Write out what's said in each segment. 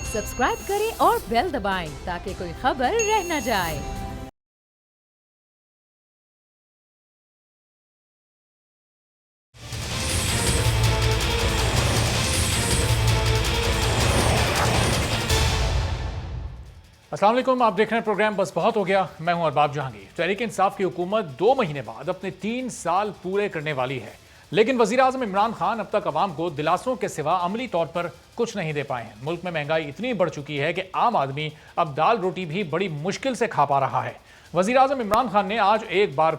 Subscribe करें और bell दबाएं ताकि कोई खबर रह न जाए। अस्सलाम वालेकुम, आप देख रहे हैं प्रोग्राम बस बहुत हो गया। मैं हूं अरबाब जहांगीर। तहरीक इंसाफ की हुकूमत 2 महीने बाद अपने 3 साल पूरे करने वाली है, लेकिन वजीर आजम इमरान खान अब तक अवाम को दिलासों के सिवा अमली तौर पर कुछ नहीं दे पाए हैं। मुल्क में महंगाई इतनी बढ़ चुकी है कि आम आदमी अब दाल रोटी भी बड़ी मुश्किल से खा पा रहा है। वजीर आजम इमरान खान ने आज एक बार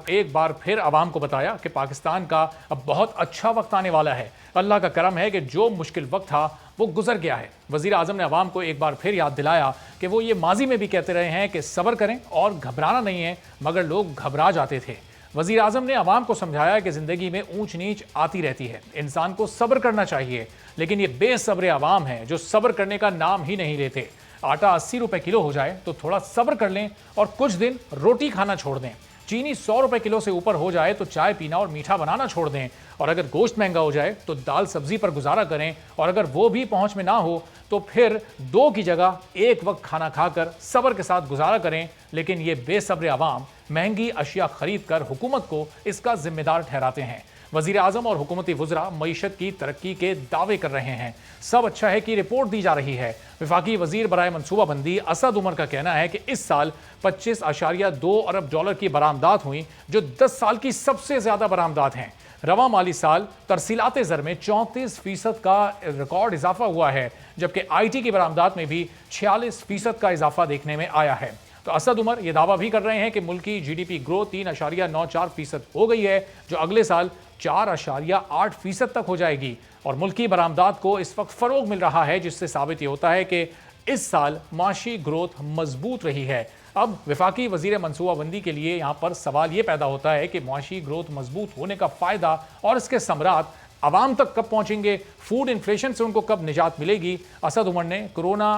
फिर अवाम को बताया कि पाकिस्तान का अब बहुत अच्छा वक्त आने वाला है। अल्लाह का करम है कि जो मुश्किल वक्त था वो गुजर गया है। वजीर आजम ने अवाम को एक बार फिर याद दिलाया कि वो ये माजी में भी कहते रहे हैं कि सब्र करें और घबराना नहीं है, मगर लोग घबरा जाते थे। वजीर आजम ने अवाम को समझाया कि जिंदगी में ऊंच नीच आती रहती है, इंसान को सब्र करना चाहिए, लेकिन ये बेसब्र अवाम है जो सब्र करने का नाम ही नहीं लेते। आटा 80 रुपए किलो हो जाए तो थोड़ा सब्र कर लें और कुछ दिन रोटी खाना छोड़ दें। चीनी 100 रुपए किलो से ऊपर हो जाए तो चाय पीना और मीठा बनाना छोड़ दें, और अगर गोश्त महंगा हो जाए तो दाल सब्जी पर गुजारा करें, और अगर वो भी पहुंच में ना हो तो फिर 2 की जगह 1 वक्त खाना खाकर सब्र के साथ गुजारा करें। लेकिन ये बेसब्र अवाम महंगी अशिया खरीद कर हुकूमत को इसका जिम्मेदार ठहराते हैं। वजीर आजम और हुकूमती वुज़रा मईशत की तरक्की के दावे कर रहे हैं। सब अच्छा है कि रिपोर्ट दी जा रही है। वफाकी वजीर बराए मनसूबाबंदी असद उमर का कहना है कि इस साल 25.2 अरब डॉलर की बरामदात हुई, जो 10 साल की सबसे ज्यादा बरामदात हैं। रवा माली साल तरसीलात ज़र में 34% का रिकॉर्ड इजाफा हुआ है, जबकि IT की बरामदात में भी 46% का इजाफा देखने में आया है। तो असद उमर यह दावा भी कर रहे हैं कि मुल्क की GDP ग्रोथ 3.94% हो गई है, जो अगले साल 4.8% तक हो जाएगी। और मुल्क की बरामदात को इस वक्त फरोग मिल रहा है, जिससे साबित ये होता है कि इस साल माशी ग्रोथ मजबूत रही है। अब वफाकी वजीर मनसूबाबंदी के लिए यहाँ पर सवाल ये पैदा होता है कि माशी ग्रोथ मजबूत होने का फ़ायदा और इसके समरात आवाम तक कब पहुँचेंगे, फूड इन्फ्लेशन से उनको कब निजात मिलेगी। असद उमर ने कोरोना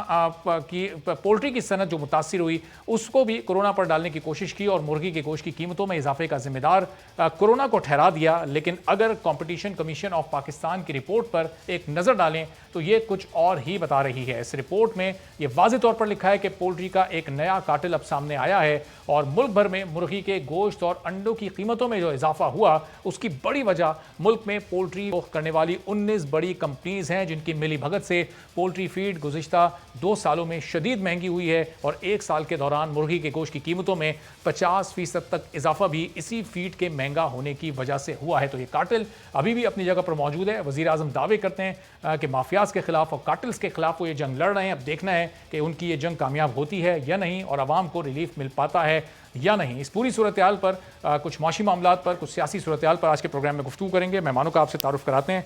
की पोल्ट्री की सनत जो मुतासिर हुई उसको भी कोरोना पर डालने की कोशिश की और मुर्गी के गोश्त की कीमतों में इजाफे का जिम्मेदार कोरोना को ठहरा दिया। लेकिन अगर कॉम्पिटिशन कमीशन ऑफ पाकिस्तान की रिपोर्ट पर एक नज़र डालें तो ये कुछ और ही बता रही है। इस रिपोर्ट में ये वाज़ेह तौर पर लिखा है कि पोल्ट्री का एक नया कातिल अब सामने आया है, और मुल्क भर में मुर्गी के गोश्त और अंडों की कीमतों में जो इजाफा हुआ उसकी बड़ी वजह मुल्क में पोल्ट्री करने वाली 19 बड़ी कंपनीज हैं, जिनकी मिली भगत से पोल्ट्री फीड गुज़िश्ता 2 सालों में शदीद महंगी हुई है, और 1 साल के दौरान मुर्गी के गोश्त की कीमतों में 50% तक इजाफा भी इसी फीड के महंगा होने की वजह से हुआ है। तो ये कातिल अभी भी अपनी जगह पर मौजूद है। वज़ीर आज़म दावे करते हैं कि माफियाज के खिलाफ और कातिल्स के खिलाफ वो ये जंग लड़ रहे हैं। अब देखना है कि उनकी ये जंग कामयाब होती है या नहीं, और आवाम को रिलीफ मिल पाता है या नहीं। इस पूरी सूरत हाल पर कुछ माशी मामलात पर, कुछ सियासी सूरत हाल पर आज के प्रोग्राम में गुफ्तगू करेंगे। मेहमानों का आपसे तारुफ कराते हैं।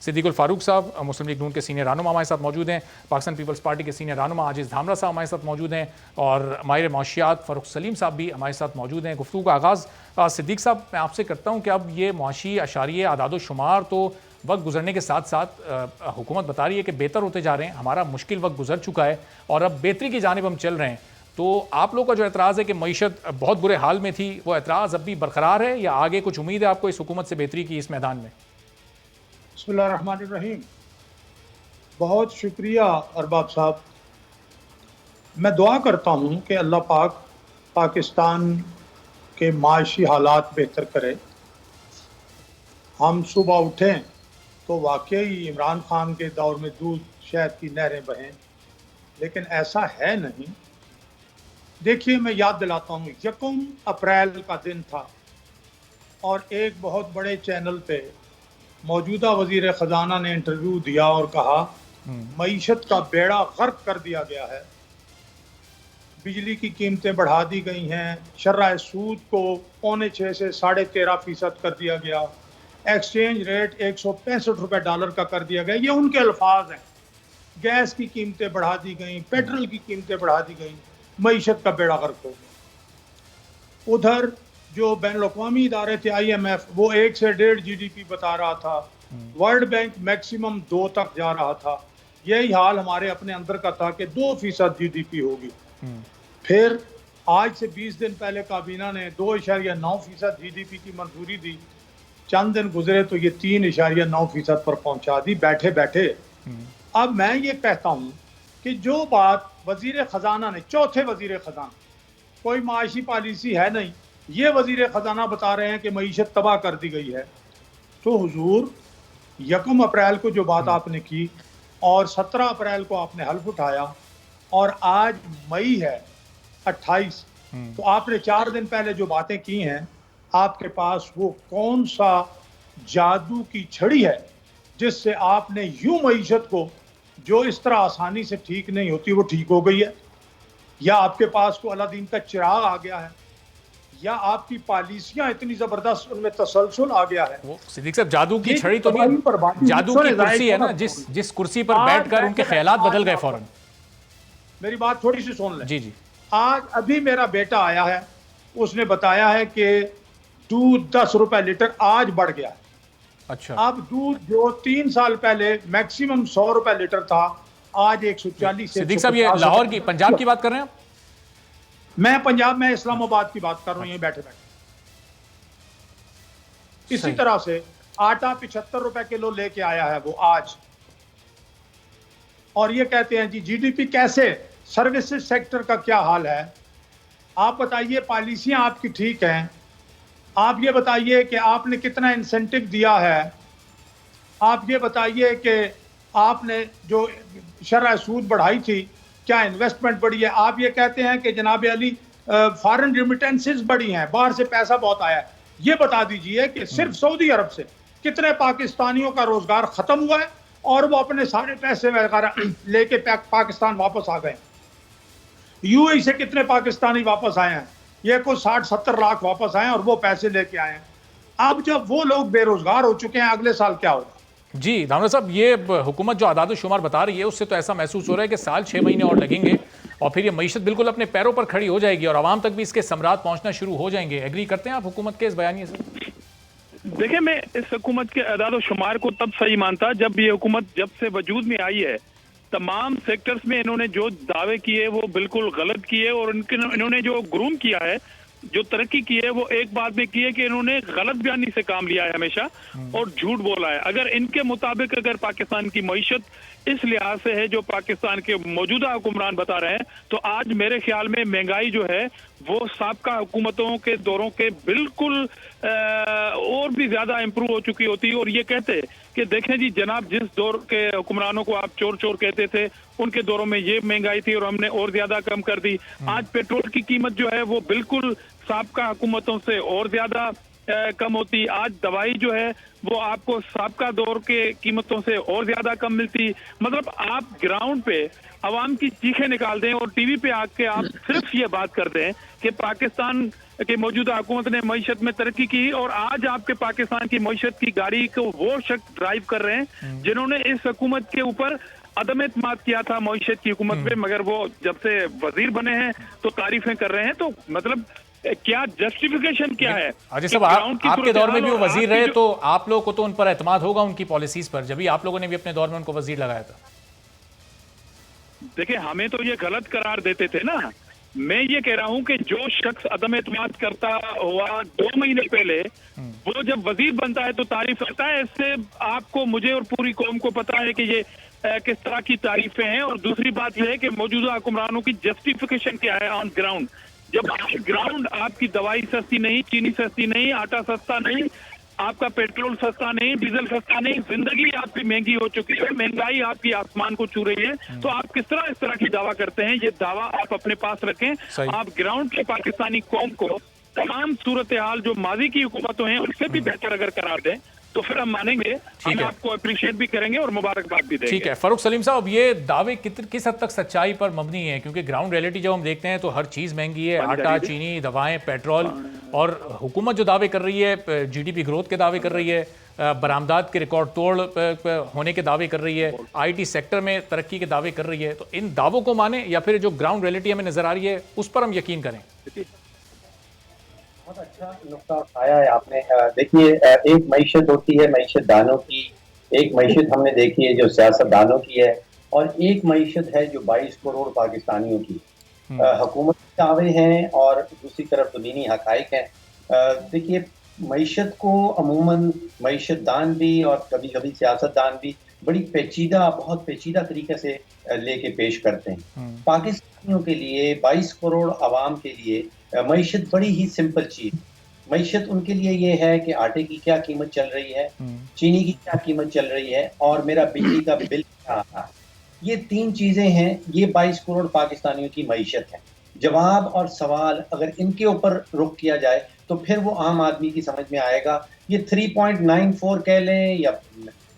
सिद्दीकुल फारूक साहब मुस्लिम लीग नून के सीनियर रहनुमा हमारे साथ मौजूद हैं। पाकिस्तान पीपल्स पार्टी के सीनियर रहनुमा आजिज़ धामरा साहब हमारे साथ मौजूद हैं, और माहिर मौशियात फ़ारूक सलीम साहब भी हमारे साथ मौजूद हैं। गुफ्तगू का आगाज़ सिद्दीक साहब मैं आपसे करता हूँ कि अब ये मुआशी अशारिये आदाद शुमार तो वक्त गुजरने के साथ साथ हुकूमत बता रही है कि बेहतर होते जा रहे हैं, हमारा मुश्किल वक्त गुजर चुका है और अब बेहतरी की जानिब हम चल रहे हैं। तो आप लोगों का जो एतराज़ है कि मईशत बहुत बुरे हाल में थी, वो एतराज़ अब भी बरकरार है या आगे कुछ उम्मीद है आपको इस हुकूमत से बेहतरी की इस मैदान में? बिस्मिल्लाहिर्रहमानिर्रहीम। बहुत शुक्रिया अरबाब साहब। मैं दुआ करता हूँ कि अल्लाह पाक पाकिस्तान के माशी हालात बेहतर करे। हम सुबह उठें तो वाकई इमरान खान के दौर में दूध शहद की नहरें बहें, लेकिन ऐसा है नहीं। देखिए, मैं याद दिलाता हूँ, 1 अप्रैल का दिन था और एक बहुत बड़े चैनल पे मौजूदा वजीर ख़जाना ने इंटरव्यू दिया और कहा मईशत का बेड़ा गर्क कर दिया गया है, बिजली की कीमतें बढ़ा दी गई हैं, शर्राए सूद को 6.25 से 13.5% कर दिया गया, एक्सचेंज रेट 165 रुपये डॉलर का कर दिया गया। ये उनके अल्फाज हैं। गैस की कीमतें बढ़ा दी गई, पेट्रोल की कीमतें बढ़ा दी गई, मईशत का बेड़ा गर्क हो गया। उधर जो बैनुल-अक़वामी इदारे थे IMF, वो 1 से 1.5 GDP बता रहा था। वर्ल्ड बैंक मैक्सिमम 2 तक जा रहा था। यही हाल हमारे अपने अंदर का था कि 2% GDP होगी। फिर आज से 20 दिन पहले काबीना ने 2.9% GDP की मंजूरी दी। चंद दिन गुजरे तो ये 3.9% पर पहुंचा दी बैठे बैठे। अब मैं ये कहता हूँ कि जो बात वजीर ख़जाना ने, चौथे वजीर ख़जाना, कोई माशी पॉलिसी है नहीं, ये वजीर ख़जाना बता रहे हैं कि मईशत तबाह कर दी गई है। तो हुजूर 1 अप्रैल को जो बात आपने की और 17 अप्रैल को आपने हल्फ उठाया और आज मई है 28, तो आपने 4 दिन पहले जो बातें की हैं, आपके पास वो कौन सा जादू की छड़ी है जिससे आपने यूं मईशत को, जो इस तरह आसानी से ठीक नहीं होती, वो ठीक हो गई है? या आपके पास को अलादीन का चिराग आ गया है, या आपकी पॉलिसियां इतनी जबरदस्त, उनमें तसलसल आ गया है? वो सिद्दीक साहब, जादू की छड़ी तो नहीं, जादू की कुर्सी है ना, जिस कुर्सी पर बैठकर उनके ख्यालात बदल गए फौरन। मेरी बात थोड़ी सी सुन लें। जी जी। आज अभी मेरा बेटा आया है, उसने बताया है कि दूध 10 रुपए लीटर आज बढ़ गया है। अच्छा। अब दूध जो 3 साल पहले मैक्सिमम 100 रुपए लीटर था, आज 140 से। सिद्दीक साहब, ये लाहौर की, पंजाब की बात कर रहे हैं आप? मैं पंजाब में इस्लामाबाद की बात कर रहा हूं, यहीं बैठे बैठे। इसी तरह से आटा 75 रुपए किलो लेके आया है वो आज, और ये कहते हैं जी जीडीपी कैसे, सर्विसेज सेक्टर का क्या हाल है? आप बताइए, पॉलिसियां आपकी ठीक हैं, आप ये बताइए कि आपने कितना इंसेंटिव दिया है, आप ये बताइए कि आपने जो शरह सूद बढ़ाई थी, क्या इन्वेस्टमेंट बढ़ी है? आप ये कहते हैं कि जनाब अली फॉरेन रिमिटेंसेस बढ़ी हैं, बाहर से पैसा बहुत आया है। ये बता दीजिए कि सिर्फ सऊदी अरब से कितने पाकिस्तानियों का रोजगार खत्म हुआ है और वो अपने सारे पैसे वगैरह लेके पाकिस्तान वापस आ गए। यूएई से कितने पाकिस्तानी वापस आए हैं? ये कुछ 60-70 लाख वापस आए हैं और वो पैसे लेके आए हैं। अब जब वो लोग बेरोजगार हो चुके हैं, अगले साल क्या होगा? जी धामरा साहब, ये हुकूमत जो आदाद शुमार बता रही है, उससे तो ऐसा महसूस हो रहा है कि साल 6 महीने और लगेंगे और फिर ये मईशत बिल्कुल अपने पैरों पर खड़ी हो जाएगी और आवाम तक भी इसके समरात पहुंचना शुरू हो जाएंगे। एग्री करते हैं आप हुकूमत के इस बयानिए से? देखिए, मैं इस हुकूमत के आदाद शुमार को तब सही मानता जब ये हुकूमत जब से वजूद में आई है, तमाम सेक्टर्स में इन्होंने जो दावे किए वो बिल्कुल गलत किए, और इन्होंने जो ग्रूम किया है, जो तरक्की की है, वो एक बात में की है कि इन्होंने गलत बयानी से काम लिया है हमेशा और झूठ बोला है। अगर इनके मुताबिक अगर पाकिस्तान की मईशत इस लिहाज से है जो पाकिस्तान के मौजूदा हुक्मरान बता रहे हैं, तो आज मेरे ख्याल में महंगाई जो है वो साबका हुकूमतों के दौरों के बिल्कुल और भी ज्यादा इम्प्रूव हो चुकी होती। और ये कहते कि देखें जी जनाब, जिस दौर के हुक्मरानों को आप चोर चोर कहते थे, उनके दौरों में ये महंगाई थी और हमने और ज्यादा कम कर दी। आज पेट्रोल की कीमत जो है वो बिल्कुल साबका हुकूमतों से और ज्यादा कम होती। आज दवाई जो है वो आपको साबका दौर के कीमतों से और ज्यादा कम मिलती। मतलब आप ग्राउंड पे आवाम की चीखें निकाल दें और टीवी पे आके आप सिर्फ ये बात कर दें कि पाकिस्तान की मौजूदा हुकूमत ने मईशत में तरक्की की, और आज आपके पाकिस्तान की मईशत की गाड़ी को वो शख्स ड्राइव कर रहे हैं जिन्होंने इस हुकूमत के ऊपर अदम एतमाद किया था मईशत की हुकूमत पे, मगर वो जब से वजीर बने हैं तो तारीफें कर रहे हैं। तो मतलब क्या जस्टिफिकेशन क्या है? अजय साहब, आपके दौर में भी वो वजीर रहे, तो आप लोगों को तो उन पर एतमाद होगा, उनकी पॉलिसीज पर, जब भी आप लोगों ने भी अपने दौर में उनको वजीर लगाया था। देखिए, हमें तो ये गलत करार देते थे ना। मैं ये कह रहा हूं कि जो शख्स अदम एतमाद करता हुआ 2 महीने पहले वो जब वजीर बनता है तो तारीफ करता है। इससे आपको, मुझे और पूरी कौम को पता है कि ये किस तरह की तारीफें हैं। और दूसरी बात यह है कि मौजूदा हुक्मरानों की जस्टिफिकेशन क्या है ऑन ग्राउंड। जब ग्राउंड आपकी दवाई सस्ती नहीं, चीनी सस्ती नहीं, आटा सस्ता नहीं, आपका पेट्रोल सस्ता नहीं, डीजल सस्ता नहीं, जिंदगी आपकी महंगी हो चुकी है, महंगाई आपकी आसमान को छू रही है, तो आप किस तरह की दावा करते हैं? ये दावा आप अपने पास रखें। आप ग्राउंड के पाकिस्तानी कौम को तमाम सूरत हाल जो माजी की हुकूमतों हैं उससे भी बेहतर अगर करार दें तो फिर हम मानेंगे, हम आपको अप्रिशिएट भी करेंगे और मुबारकबाद भी देंगे। ठीक है फरूख सलीम साहब, ये दावे किस हद तक सच्चाई पर मबनी है? क्योंकि ग्राउंड रियलिटी जब हम देखते हैं तो हर चीज़ महंगी है, आटा, चीनी, दवाएं, पेट्रोल, और हुकूमत जो दावे कर रही है, जीडीपी ग्रोथ के दावे कर रही है, बरामदात के रिकॉर्ड तोड़ होने के दावे कर रही है, आईटी सेक्टर में तरक्की के दावे कर रही है, तो इन दावों को माने या फिर जो ग्राउंड रियलिटी हमें नजर आ रही है उस पर हम यकीन करें? बहुत अच्छा नुक्ता उठाया है आपने। देखिए, एक मईशत होती है मईशत दानों की, एक मईशत हमने देखी है जो सियासतदानों की है, और एक मईशत है जो 22 करोड़ पाकिस्तानियों की। हुकूमत के दावे हैं और दूसरी तरफ ज़मीनी हकाइक हैं। देखिए, मईशत को अमूमन मईशत दान भी और कभी कभी सियासतदान भी बड़ी पेचीदा, बहुत पेचीदा तरीके से लेके पेश करते हैं। पाकिस्तानियों के लिए, 22 करोड़ आवाम के लिए मईशत बड़ी ही सिंपल चीज। मईशत उनके लिए ये है कि आटे की क्या कीमत चल रही है, चीनी की क्या कीमत चल रही है और मेरा बिजली का बिल क्या आ रहा है। ये 3 चीजें हैं, ये 22 करोड़ पाकिस्तानियों की मईशत है। जवाब और सवाल अगर इनके ऊपर रुख किया जाए तो फिर वो आम आदमी की समझ में आएगा। ये 3.94 कह लें या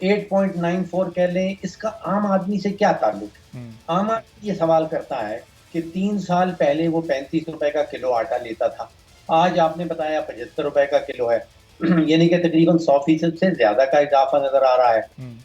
8.94 कह लें, इसका आम आदमी से क्या ताल्लुक है? आम आदमी ये सवाल करता है कि 3 साल पहले वो 35 रुपए का किलो आटा लेता था, आज आपने बताया 75 रुपए का किलो है। यानी कि तकरीबन 100% से ज्यादा का इजाफा नजर आ रहा है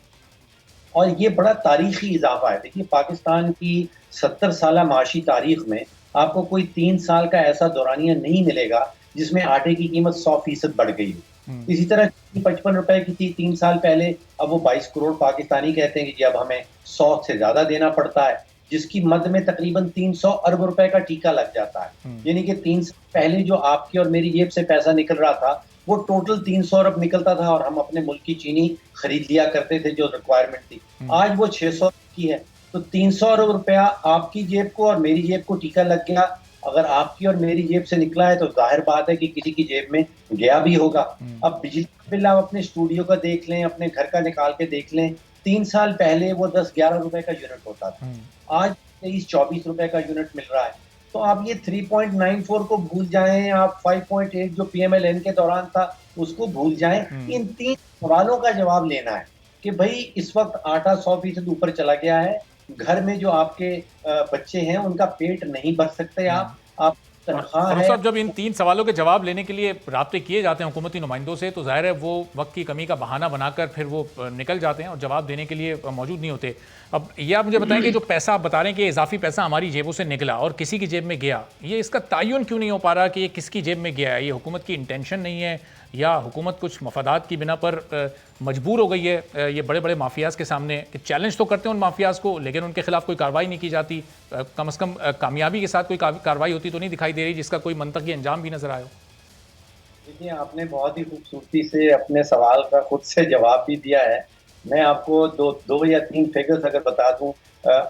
और ये बड़ा तारीखी इजाफा है। देखिए, पाकिस्तान की 70 साल माशी तारीख में आपको कोई 3 साल का ऐसा दौरानिया नहीं मिलेगा जिसमें आटे की कीमत 100% बढ़ गई हो। इसी तरह 55 रुपए की थी 3 साल पहले, अब वो 22 करोड़ पाकिस्तानी कहते हैं कि जी अब हमें 100 से ज्यादा देना पड़ता है, जिसकी मद में तकरीबन 300 अरब रुपए का टीका लग जाता है। यानी कि 3 साल पहले जो आपकी और मेरी जेब से पैसा निकल रहा था वो टोटल 300 अरब निकलता था और हम अपने मुल्क की चीनी खरीद लिया करते थे जो रिक्वायरमेंट थी। आज वो 600 की है, तो 300 अरब रुपया आपकी जेब को और मेरी जेब को टीका लग गया। अगर आपकी और मेरी जेब से निकला है तो जाहिर बात है कि किसी की जेब में गया भी होगा। अब बिजली बिल आप अपने स्टूडियो का देख लें, अपने घर का निकाल के देख लें, 3 साल पहले वो 10-11 रुपए का यूनिट होता था, आज 23-24 रुपए का यूनिट मिल रहा है। तो आप ये 3.94 को भूल जाएं, आप 5.8 जो PMLN के दौरान था उसको भूल जाएं। इन 3 सवालों का जवाब लेना है कि भाई इस वक्त आटा 100% ऊपर चला गया है, घर में जो आपके बच्चे हैं उनका पेट नहीं भर सकते आप तनख्वाह है। साहब, जब इन 3 सवालों के जवाब लेने के लिए राब्ते किए जाते हैं हुकूमती नुमाइंदों से तो जाहिर है वो वक्त की कमी का बहाना बनाकर फिर वो निकल जाते हैं और जवाब देने के लिए मौजूद नहीं होते। अब ये आप मुझे बताएं कि जो पैसा आप बता रहे हैं कि इजाफी पैसा हमारी जेबों से निकला और किसी की जेब में गया, ये इसका तयन क्यों नहीं हो पा रहा कि ये किसकी जेब में गया है? ये हुकूमत की इंटेंशन नहीं है या हुकूमत कुछ मफादात की बिना पर मजबूर हो गई है ये बड़े बड़े माफियाज के सामने कि चैलेंज तो करते हैं उन माफियाज को लेकिन उनके खिलाफ कोई कार्रवाई नहीं की जाती? कम से कम कामयाबी के साथ कोई कार्रवाई होती तो नहीं दिखाई दे रही जिसका कोई मंतकी अंजाम भी नजर आयो? देखिए, आपने बहुत ही खूबसूरती से अपने सवाल का खुद से जवाब भी दिया है। मैं आपको दो या 3 फिगर्स अगर बता दूं,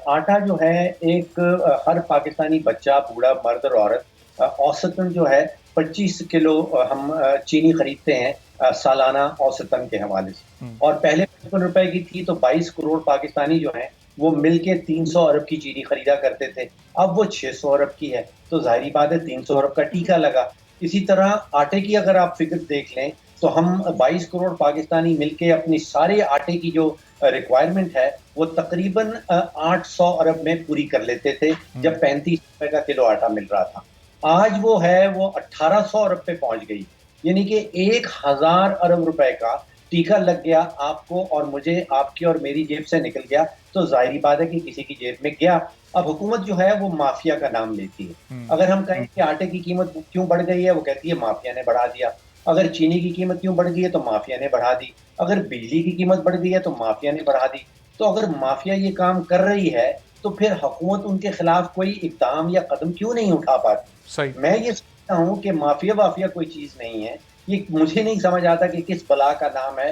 आटा जो है एक हर पाकिस्तानी बच्चा, बूढ़ा, मर्द और औरत औसतन जो है 25 किलो हम चीनी खरीदते हैं सालाना औसतन के हवाले से। और पहले 55 रुपए की थी तो 22 करोड़ पाकिस्तानी जो हैं वो मिलके 300 अरब की चीनी खरीदा करते थे, अब वो 600 अरब की है, तो जाहिर बात है 300 अरब का टीका लगा। इसी तरह आटे की अगर आप फिगर देख लें तो हम 22 करोड़ पाकिस्तानी मिलके अपनी सारे आटे की जो रिक्वायरमेंट है वो तकरीबन 800 अरब में पूरी कर लेते थे जब 35 रुपए का किलो आटा मिल रहा था। आज वो है वो 1800 अरब पे पहुंच गई, यानी कि 1000 अरब रुपए का टीका लग गया आपको और मुझे, आपकी और मेरी जेब से निकल गया, तो जाहिर बात है कि किसी की जेब में गया। अब हुकूमत जो है वो माफिया का नाम लेती है। अगर हम कहें कि आटे की कीमत क्यों बढ़ गई है, वो कहती है माफिया ने बढ़ा दिया। अगर चीनी की कीमत क्यों बढ़ गई है तो माफिया ने बढ़ा दी। अगर बिजली की कीमत बढ़ गई है तो माफिया ने बढ़ा दी। तो अगर माफिया ये काम कर रही है तो फिर हुकूमत उनके खिलाफ कोई इक़दाम या कदम क्यों नहीं उठा पाती? सही। मैं ये सोचता हूँ कि माफिया वाफिया कोई चीज नहीं है, ये मुझे नहीं समझ आता कि किस बला का नाम है।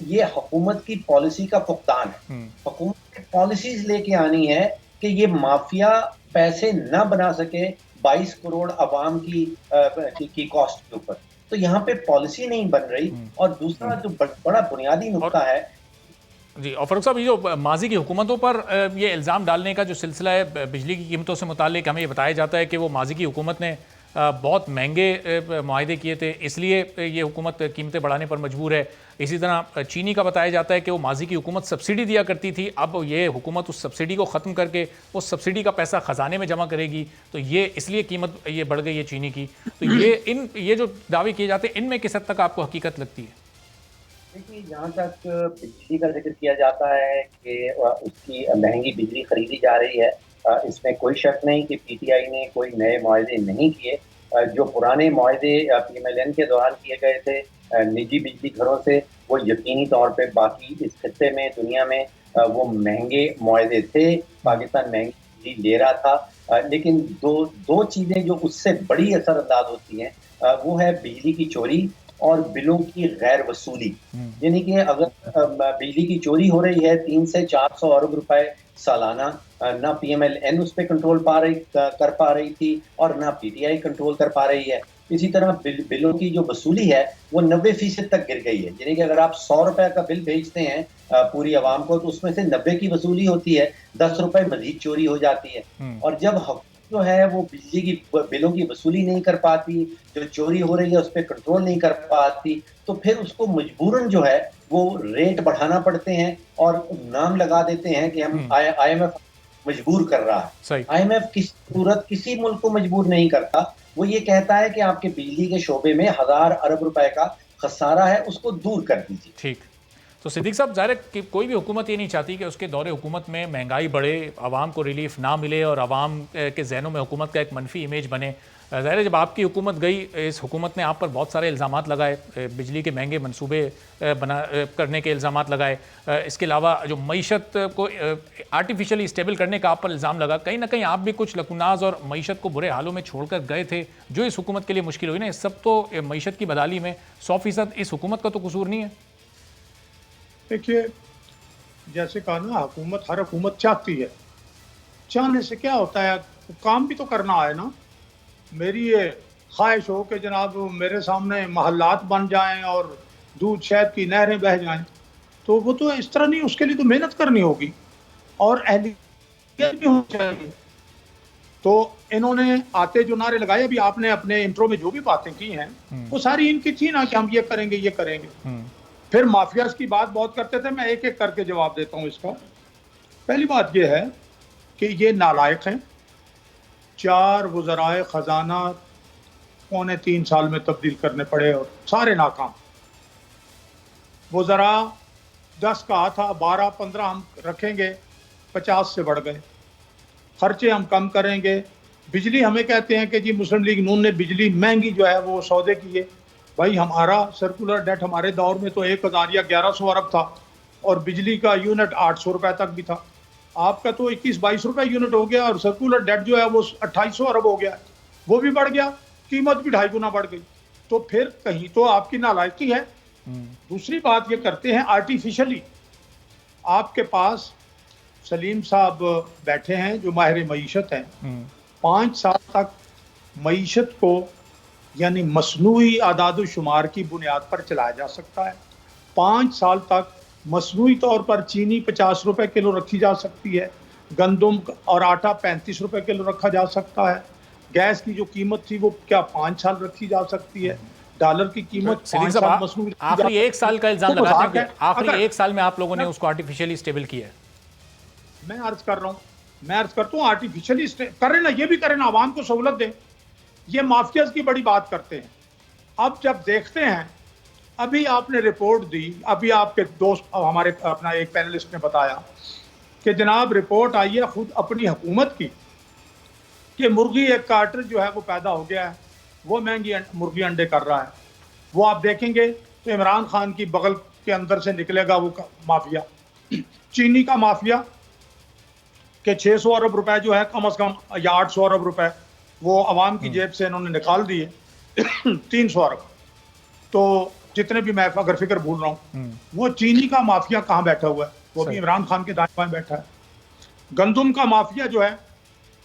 ये हुकूमत की पॉलिसी का फुकदान है। हुकूमत की पॉलिसीज लेके आनी है कि ये माफिया पैसे न बना सके 22 करोड़ अवाम की कॉस्ट के ऊपर। तो यहाँ पे पॉलिसी नहीं बन रही। और दूसरा जो बड़ा बुनियादी नुकता है जी, और फारूक साहब, ये जो माजी की हुकूमतों पर ये इल्ज़ाम डालने का जो सिलसिला है बिजली की कीमतों से मुतालिक, हमें ये बताया जाता है कि वो माजी की हुकूमत ने बहुत महंगे मुआहदे किए थे इसलिए ये हुकूमत कीमतें बढ़ाने पर मजबूर है। इसी तरह चीनी का बताया जाता है कि वो माजी की हुकूमत सब्सिडी दिया करती थी, अब ये हुकूमत उस सब्सिडी को ख़त्म करके उस सब्सिडी का पैसा ख़जाने में जमा करेगी, तो ये इसलिए कीमत ये बढ़ गई है चीनी की। तो ये जो दावे किए जाते हैं इनमें किस हद तक आपको हकीकत लगती है? देखिए, जहाँ तक बिजली का जिक्र किया जाता है कि उसकी महंगी बिजली खरीदी जा रही है, इसमें कोई शक नहीं कि PTI ने कोई नए मुआहदे नहीं किए। जो पुराने मुआहदे PMLN के दौरान किए गए थे निजी बिजली घरों से, वो यकीनी तौर पे बाकी इस खित्ते में, दुनिया में वो महंगे मुआहदे थे। पाकिस्तान महंगी बिजली ले रहा था, लेकिन दो चीज़ें जो उससे बड़ी असरअंदाज होती हैं वो है बिजली की चोरी और बिलों की गैर वसूली। यानी कि अगर बिजली की चोरी हो रही है 300 से 400 अरब रुपए सालाना, ना PMLN उस पर कंट्रोल कर पा रही थी और ना PTI कंट्रोल कर पा रही है। इसी तरह बिलों की जो वसूली है वो 90% तक गिर गई है। यानी कि अगर आप 100 रुपए का बिल भेजते हैं पूरी आवाम को, तो उसमें से 90 की वसूली होती है, 10 रुपए मजीद चोरी हो जाती है। और जब जो है वो बिजली की बिलों की वसूली नहीं कर पाती, जो चोरी हो रही है उस पर कंट्रोल नहीं कर पाती, तो फिर उसको मजबूरन जो है वो रेट बढ़ाना पड़ते हैं और नाम लगा देते हैं कि हम IMF मजबूर कर रहा है। IMF किसी सूरत किसी मुल्क को मजबूर नहीं करता। वो ये कहता है कि आपके बिजली के शोबे में 1000 अरब रुपए का खसारा है, उसको दूर कर दीजिए। ठीक। तो सिद्दीक साहब, ज़ाहिर है कि कोई भी हुकूमत ये नहीं चाहती कि उसके दौरे हुकूमत में महंगाई बढ़े, आवाम को रिलीफ ना मिले और आवाम के जहनों में हुकूमत का एक मनफी इमेज बने। ज़ाहिर है जब आपकी हुकूमत गई, इस हुकूमत ने आप पर बहुत सारे इल्ज़ामात लगाए, बिजली के महंगे मनसूबे करने के इल्ज़ामात लगाए। इसके अलावा जो मईशत को आर्टिफिशियली स्टेबल करने का आप पर इल्ज़ाम लगा। कहीं ना कहीं आप भी कुछ लकुनाज और मईशत को बुरे हालों में छोड़कर गए थे, जो इस हुकूमत के लिए मुश्किल हुई ना। इस सब तो मईशत की बदहाली में 100% इस हुकूमत का तो कसूर नहीं है। देखिए, जैसे कहा ना, हुकूमत हर हुकूमत चाहती है, चाहने से क्या होता है, काम भी तो करना है ना। मेरी ये ख्वाहिश हो कि जनाब मेरे सामने महल्लात बन जाएं और दूध शहद की नहरें बह जाएं, तो वो तो इस तरह नहीं, उसके लिए तो मेहनत करनी होगी और अहलियत भी होनी चाहिए। तो इन्होंने आते जो नारे लगाए, अभी आपने अपने इंट्रो में जो भी बातें की हैं वो सारी इनकी थी ना कि हम ये करेंगे ये करेंगे। फिर माफियाज की बात बहुत करते थे, मैं एक एक करके जवाब देता हूं इसका। पहली बात यह है कि ये नालायक हैं। 4 वज़राए खजाना 3.25 साल में तब्दील करने पड़े और सारे नाकाम। वज़रा 10 कहा था, 12-15 हम रखेंगे, 50 से बढ़ गए। खर्चे हम कम करेंगे। बिजली हमें कहते हैं कि जी मुस्लिम लीग नून ने बिजली महंगी जो है वो सौदे की है। भाई हमारा सर्कुलर डेट हमारे दौर में तो 1000 या 1100 अरब था और बिजली का यूनिट 800 रुपए तक भी था। आपका तो 21-22 रुपए यूनिट हो गया और सर्कुलर डेट जो है वो 2800 अरब हो गया, वो भी बढ़ गया, कीमत भी 2.5 गुना बढ़ गई। तो फिर कहीं तो आपकी नालायकी है। दूसरी बात ये करते हैं आर्टिफिशियली। आपके पास सलीम साहब बैठे हैं जो माहिर मईशत हैं। 5 साल तक मईशत को यानी मसनूई आदाद शुमार की बुनियाद पर चलाया जा सकता है। 5 साल तक मसनूई तौर पर चीनी 50 रुपए किलो रखी जा सकती है, गंदम और आटा 35 रुपए किलो रखा जा सकता है। गैस की जो कीमत थी वो क्या 5 साल रखी जा सकती है। डॉलर की कीमत 5 साल मसनूई आखिरी 1 साल का इल्जाम लगाते हैं, आखिरी 1 साल में आप लोगों ने उसको आर्टिफिशियली स्टेबल किया है। मैं अर्ज कर रहा हूँ, मैं अर्ज करता हूँ आर्टिफिशियली करें ना, ये भी करें ना, आवाम को सहूलत दें। ये माफियाज की बड़ी बात करते हैं। अब जब देखते हैं, अभी आपने रिपोर्ट दी, अभी आपके दोस्त हमारे अपना एक पैनलिस्ट ने बताया कि जनाब रिपोर्ट आई है खुद अपनी हुकूमत की कि मुर्गी एक कार्टर जो है वो पैदा हो गया है, वो महंगी मुर्गी अंडे कर रहा है। वो आप देखेंगे तो इमरान खान की बगल के अंदर से निकलेगा वो माफिया, चीनी का माफिया के 600 अरब रुपए जो है कम से कम या 800 अरब रुपए वो अवाम की जेब से इन्होंने निकाल दिए। 300 अरब। तो जितने भी मैं अगर फिक्र भूल रहा हूँ, वो चीनी का माफिया कहाँ बैठा हुआ है, वो भी इमरान खान के दाएं बाएं बैठा है। गंदम का माफिया जो है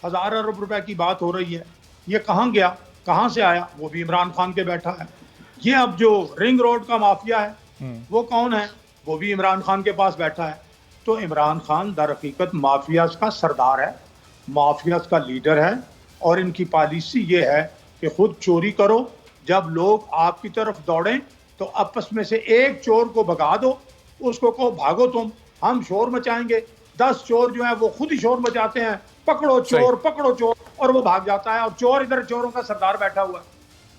1000 अरब रुपए की बात हो रही है, ये कहाँ गया, कहाँ से आया, वो भी इमरान खान के बैठा है। ये अब जो रिंग रोड का माफिया है वो कौन है, वो भी इमरान खान के पास बैठा है। तो इमरान खान दर हकीकत माफियाज का सरदार है, माफियाज का लीडर है और इनकी पॉलिसी ये है कि खुद चोरी करो, जब लोग आपकी तरफ दौड़ें तो आपस में से एक चोर को भगा दो, उसको कहो भागो तुम, हम शोर मचाएंगे। 10 चोर जो है वो खुद ही शोर मचाते हैं, पकड़ो चोर, और वो भाग जाता है और चोर इधर चोरों का सरदार बैठा हुआ है।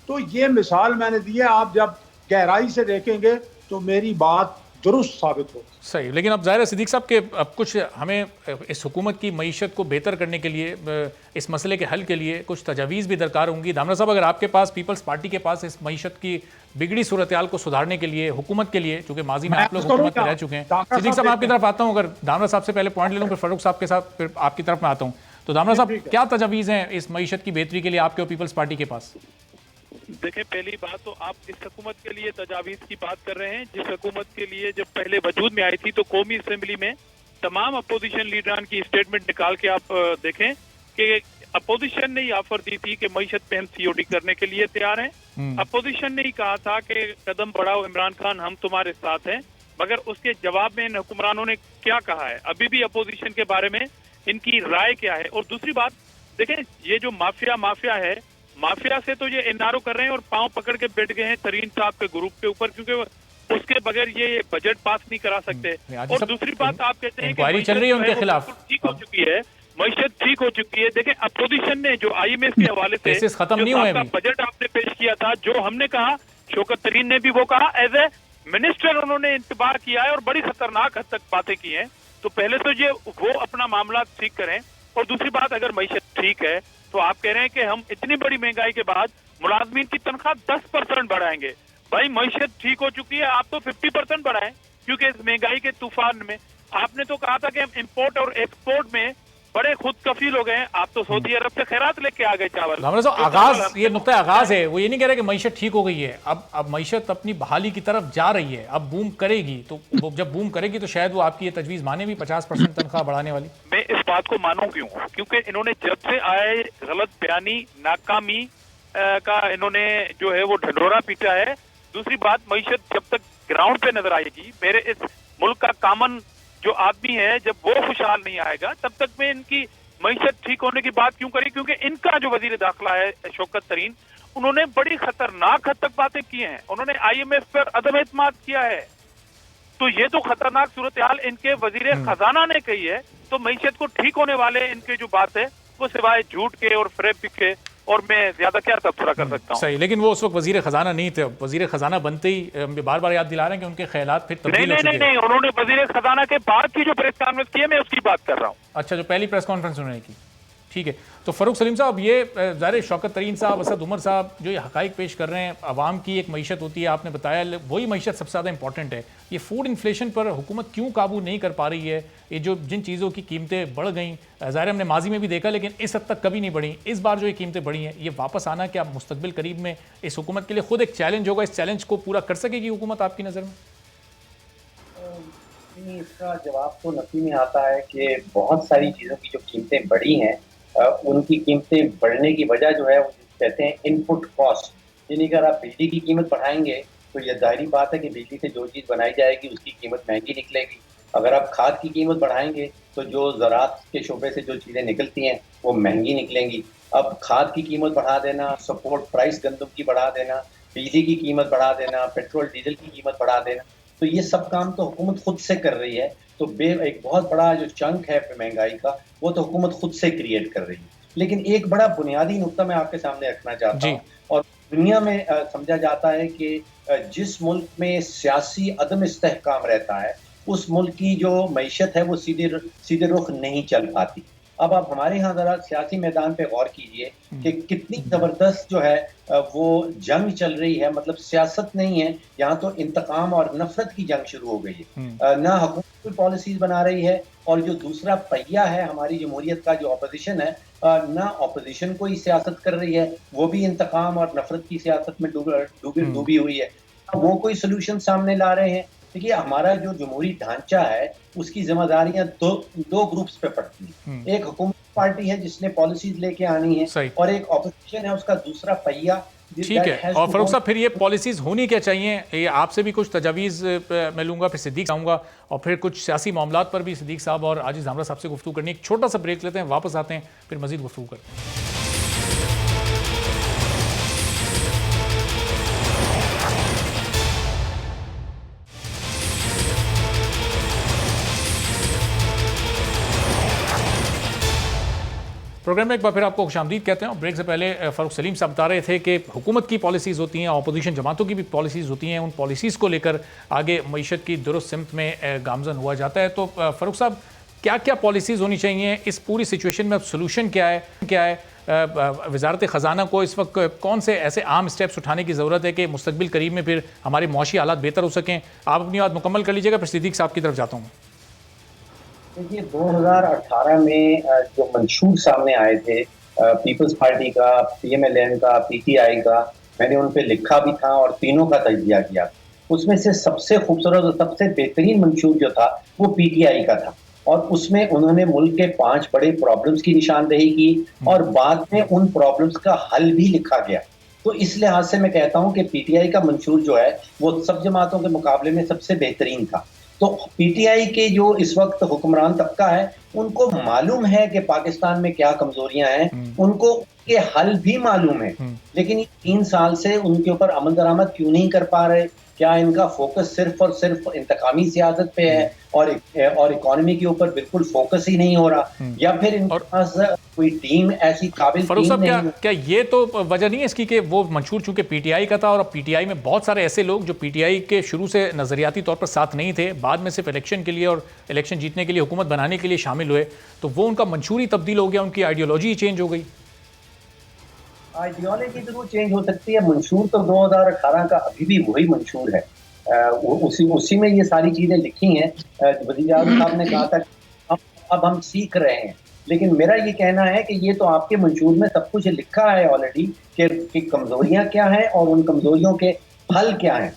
तो ये मिसाल मैंने दी है, आप जब गहराई से देखेंगे तो मेरी बात दुरुस्त साबित हो। सही। लेकिन अब ज़ाहिर है सिद्दीक साहब के अब कुछ हमें इस हुकूमत की मईशत को बेहतर करने के लिए, इस मसले के हल के लिए कुछ तजावीज़ भी दरकार होंगी। दामरा साहब, अगर आपके पास, पीपल्स पार्टी के पास इस मईशत की बिगड़ी सूरत हाल को सुधारने के लिए हुकूमत के लिए, चूँकि माजी में आप लोग हुकूमत में रह चुके हैं, सिद्दीक साहब आपकी तरफ आता हूँ। अगर दामरा साहब से पहले पॉइंट ले लूँ, फिर फारूक साहब के साथ फिर आपकी तरफ में आता हूँ। तो दामरा साहब, क्या तजावीज़ हैं इस मईशत की बेहतरी के लिए आपके और पीपल्स पार्टी के पास? देखिए, पहली बात तो आप इस हुकूमत के लिए तजावीज़ की बात कर रहे हैं, जिस हुकूमत के लिए जब पहले वजूद में आई थी तो कौमी असेंबली में तमाम अपोजिशन लीडरान की स्टेटमेंट निकाल के आप देखें कि अपोजिशन ने ही ऑफर दी थी कि मईशत पे हम सीओडी करने के लिए तैयार हैं। अपोजिशन ने ही कहा था कि कदम बढ़ाओ इमरान खान, हम तुम्हारे साथ हैं। मगर उसके जवाब में इन हुक्मरानों ने क्या कहा है, अभी भी अपोजिशन के बारे में इनकी राय क्या है। और दूसरी बात देखें, ये जो माफिया है, माफिया से तो ये एनआरओ कर रहे हैं और पांव पकड़ के बैठ गए हैं तरीन साहब के ग्रुप के ऊपर, क्योंकि उसके बगैर ये बजट पास नहीं करा सकते। और दूसरी बात आप कहते हैं इंक्वायरी चल रही है उनके खिलाफ, ठीक हो चुकी है, मईशत ठीक हो चुकी है। देखें, अपोजिशन ने जो आईएमएफ के हवाले से खत्म नहीं हुए, बजट आपने पेश किया था, जो हमने कहा, शौकत तरीन ने भी वो कहा, एज ए मिनिस्टर उन्होंने इंतबाह किया है और बड़ी खतरनाक हद तक बातें की हैं। तो पहले तो ये वो अपना मामला ठीक करें। और दूसरी बात, अगर मईशत ठीक है तो आप कह रहे हैं कि हम इतनी बड़ी महंगाई के बाद मुलाजमीन की तनख्वाह 10% बढ़ाएंगे। भाई, मईशत ठीक हो चुकी है, आप तो 50% बढ़ाएं, क्योंकि इस महंगाई के तूफान में आपने तो कहा था कि हम इंपोर्ट और एक्सपोर्ट में बड़े खुद कफील हो गए। आप तो सऊदी अरब से खैरात लेके आ गए चावल। आगाज, ये नुक्ता आगाज है, वो ये नहीं कह रहे कि मईशत ठीक हो गई है। अब मईशत अपनी बहाली की तरफ जा रही है, अब बूम करेगी। तो वो जब बूम करेगी तो शायद वो आपकी ये तजवीज माने भी 50% तनख्वाह बढ़ाने वाली। मैं इस बात को मानूं क्यों, क्योंकि इन्होंने जब से आए गलत बयानी, नाकामी का इन्होंने जो है वो ढंढोरा पीटा है। दूसरी बात, मईशत जब तक ग्राउंड पे नजर आएगी, मेरे इस मुल्क का कॉमन जो आदमी है, जब वो खुशहाल नहीं आएगा, तब तक मैं इनकी मईशत ठीक होने की बात क्यों करी। क्योंकि इनका जो वजीर दाखिला है शौकत तरीन, उन्होंने बड़ी खतरनाक हद तक बातें की हैं। उन्होंने आईएमएफ पर अदम एतमाद किया है। तो ये तो खतरनाक सूरत हाल इनके वजीर खजाना ने कही है। तो मईशत को ठीक होने वाले इनके जो बात है वो सिवाय झूठ के और फ्रेब के, और मैं ज्यादा क्या तबसरा कर सकता हूँ। सही, लेकिन वो उस वक्त वजीर खजाना नहीं थे। वजीर खजाना बनते ही बार बार याद दिला रहे हैं कि उनके ख्यालात फिर तब्दील हो चुके हैं। नहीं, उन्होंने वजीर खजाना के बाद की जो प्रेस कॉन्फ्रेंस की है, मैं उसकी बात कर रहा हूँ। अच्छा, जो पहली प्रेस कॉन्फ्रेंस उन्होंने की, ठीक है। तो फरूख सलीम साहब, ये ज़ाहिर शौकत तरीन साहब, असद उमर साहब जो ये हकाइक पेश कर रहे हैं, अवाम की एक मईशत होती है, आपने बताया वही मईशत सबसे ज़्यादा इंपॉर्टेंट है। ये फूड इन्फ्लेशन पर हुकूमत क्यों काबू नहीं कर पा रही है? ये जो जिन चीज़ों की कीमतें बढ़ गई, ज़ाहिर हमने माजी में भी देखा, लेकिन इस हद तक कभी नहीं बढ़ी। इस बार जो ये कीमतें बढ़ी हैं, ये वापस आना क्या मुस्तकबिल करीब में इस हुकूमत के लिए खुद एक चैलेंज होगा? इस चैलेंज को पूरा कर सकेगी हुकूमत आपकी नज़र में? इसका जवाब तो नफी में आता है कि बहुत सारी चीज़ों की जो कीमतें बढ़ी हैं, उनकी कीमतें बढ़ने की वजह जो है वो कहते हैं इनपुट कॉस्ट। यानी अगर आप बिजली की कीमत बढ़ाएंगे तो यह जाहिर बात है कि बिजली से जो चीज़ बनाई जाएगी उसकी कीमत महंगी निकलेगी। अगर आप खाद की कीमत बढ़ाएंगे तो जो ज़राअत के शोबे से जो चीज़ें निकलती हैं वो महंगी निकलेंगी। अब खाद की कीमत बढ़ा देना, सपोर्ट प्राइस गंदम की बढ़ा देना, बिजली की कीमत बढ़ा देना, पेट्रोल डीजल की कीमत बढ़ा देना, तो ये सब काम तो हुकूमत खुद से कर रही है। तो एक बहुत बड़ा जो चंक है महंगाई का, वो तो हुकूमत खुद से क्रिएट कर रही है। लेकिन एक बड़ा बुनियादी नुक्ता मैं आपके सामने रखना चाहता हूँ, और दुनिया में समझा जाता है कि जिस मुल्क में सियासी अदम इस्तेहकाम रहता है, उस मुल्क की जो मईशत है वो सीधे रुख नहीं चल पाती। अब आप हमारे यहाँ जरा सियासी मैदान पे गौर कीजिए कि कितनी जबरदस्त जो है वो जंग चल रही है। मतलब सियासत नहीं है यहाँ, तो इंतकाम और नफरत की जंग शुरू हो गई है। ना हुकूमत कोई पॉलिसीज बना रही है, और जो दूसरा पहिया है हमारी जमहूरियत का, जो अपोजिशन है, ना अपोजिशन कोई सियासत कर रही है, वो भी इंतकाम और नफरत की सियासत में डूबी हुई है। वो कोई सोल्यूशन सामने ला रहे हैं। देखिए, हमारा जो जमहूरी ढांचा है उसकी जिम्मेदारियां दो ग्रुप्स पे पड़ती हैं। एक हुकूमत पार्टी है जिसने पॉलिसीज लेके आनी है, और एक ऑपोजिशन है, उसका दूसरा पहिया। ठीक है। और फरूख साहब, फिर ये पॉलिसीज होनी क्या चाहिए? ये आपसे भी कुछ तजावीज़ मैं लूंगा, फिर सिद्दीक आऊँगा, और फिर कुछ सियासी मामलात पर भी सिद्दीक साहब और आजिज़ हमरा साहब से गुफ्तगू करनी। एक छोटा सा ब्रेक लेते हैं, वापस आते हैं, फिर मजीद गुफ्तगू करते हैं। प्रोग्राम में एक बार फिर आपको खुशामदीद कहते हैं। और ब्रेक से पहले फ़ारूक सलीम साहब बता रहे थे कि हुकूमत की पॉलिसीज़ होती हैं, अपोजिशन जमातों की भी पॉलिसीज़ होती हैं, उन पॉलिसीज़ को लेकर आगे मईशत की दुरुस्त सिमत में गामजन हुआ जाता है। तो फ़ारूक साहब, क्या क्या पॉलिसीज़ होनी चाहिए इस पूरी सिचुएशन में? अब सोल्यूशन क्या है? वजारत ख़जाना को इस वक्त कौन से ऐसे आम स्टेप्स उठाने की ज़रूरत है कि मुस्तकबिल करीब में फिर हमारे मुआशी हालात बेहतर हो सकें? आप अपनी बात मुकम्मल कर लीजिएगा, फिर सिद्दीक साहब की तरफ जाता हूँ। देखिए, 2018 में जो मंशूर सामने आए थे पीपल्स पार्टी का, PMLN का, PTI का, मैंने उन पे लिखा भी था और तीनों का तजिया किया। उसमें से सबसे खूबसूरत और सबसे बेहतरीन मंशूर जो था वो पीटीआई का था, और उसमें उन्होंने मुल्क के 5 बड़े प्रॉब्लम्स की निशानदेही की और बाद में उन प्रॉब्लम्स का हल भी लिखा गया। तो इस लिहाज से मैं कहता हूं कि पीटीआई का मंशूर जो है वो सब जमातों के मुकाबले में सबसे बेहतरीन था। तो पीटीआई के जो इस वक्त हुक्मरान तबका है उनको मालूम है कि पाकिस्तान में क्या कमजोरियां हैं, उनको के हल भी मालूम है, लेकिन 3 साल से उनके ऊपर अमल दरामद क्यों नहीं कर पा रहे? क्या इनका फोकस सिर्फ और सिर्फ इंतकामी सियासत पे है और इकोनॉमी के ऊपर बिल्कुल फोकस ही नहीं हो रहा, या फिर इनके पास कोई टीम ऐसी काबिल फरूख साहब, नहीं? क्या ये तो वजह नहीं है इसकी कि वो मंशूर चूंकि पीटीआई का था और अब पीटीआई में बहुत सारे ऐसे लोग जो पीटीआई के शुरू से नजरियाती तौर पर साथ नहीं थे, बाद में सिर्फ इलेक्शन के लिए और इलेक्शन जीतने के लिए, हुकूमत बनाने के लिए शामिल हुए, तो वो उनका मंशूर ही तब्दील हो गया, उनकी आइडियोलॉजी ही चेंज हो गई? आइडियोलॉजी जरूर चेंज हो सकती है, मंशूर तो 2018 का अभी भी वही मंशूर है। उसी में ये सारी चीजें लिखी हैं। वज़ीर आज़म साहब ने कहा था कि अब हम सीख रहे हैं, लेकिन मेरा ये कहना है कि ये तो आपके मंशूर में सब कुछ लिखा है ऑलरेडी कि कमजोरियां क्या हैं और उन कमजोरियों के हल क्या हैं।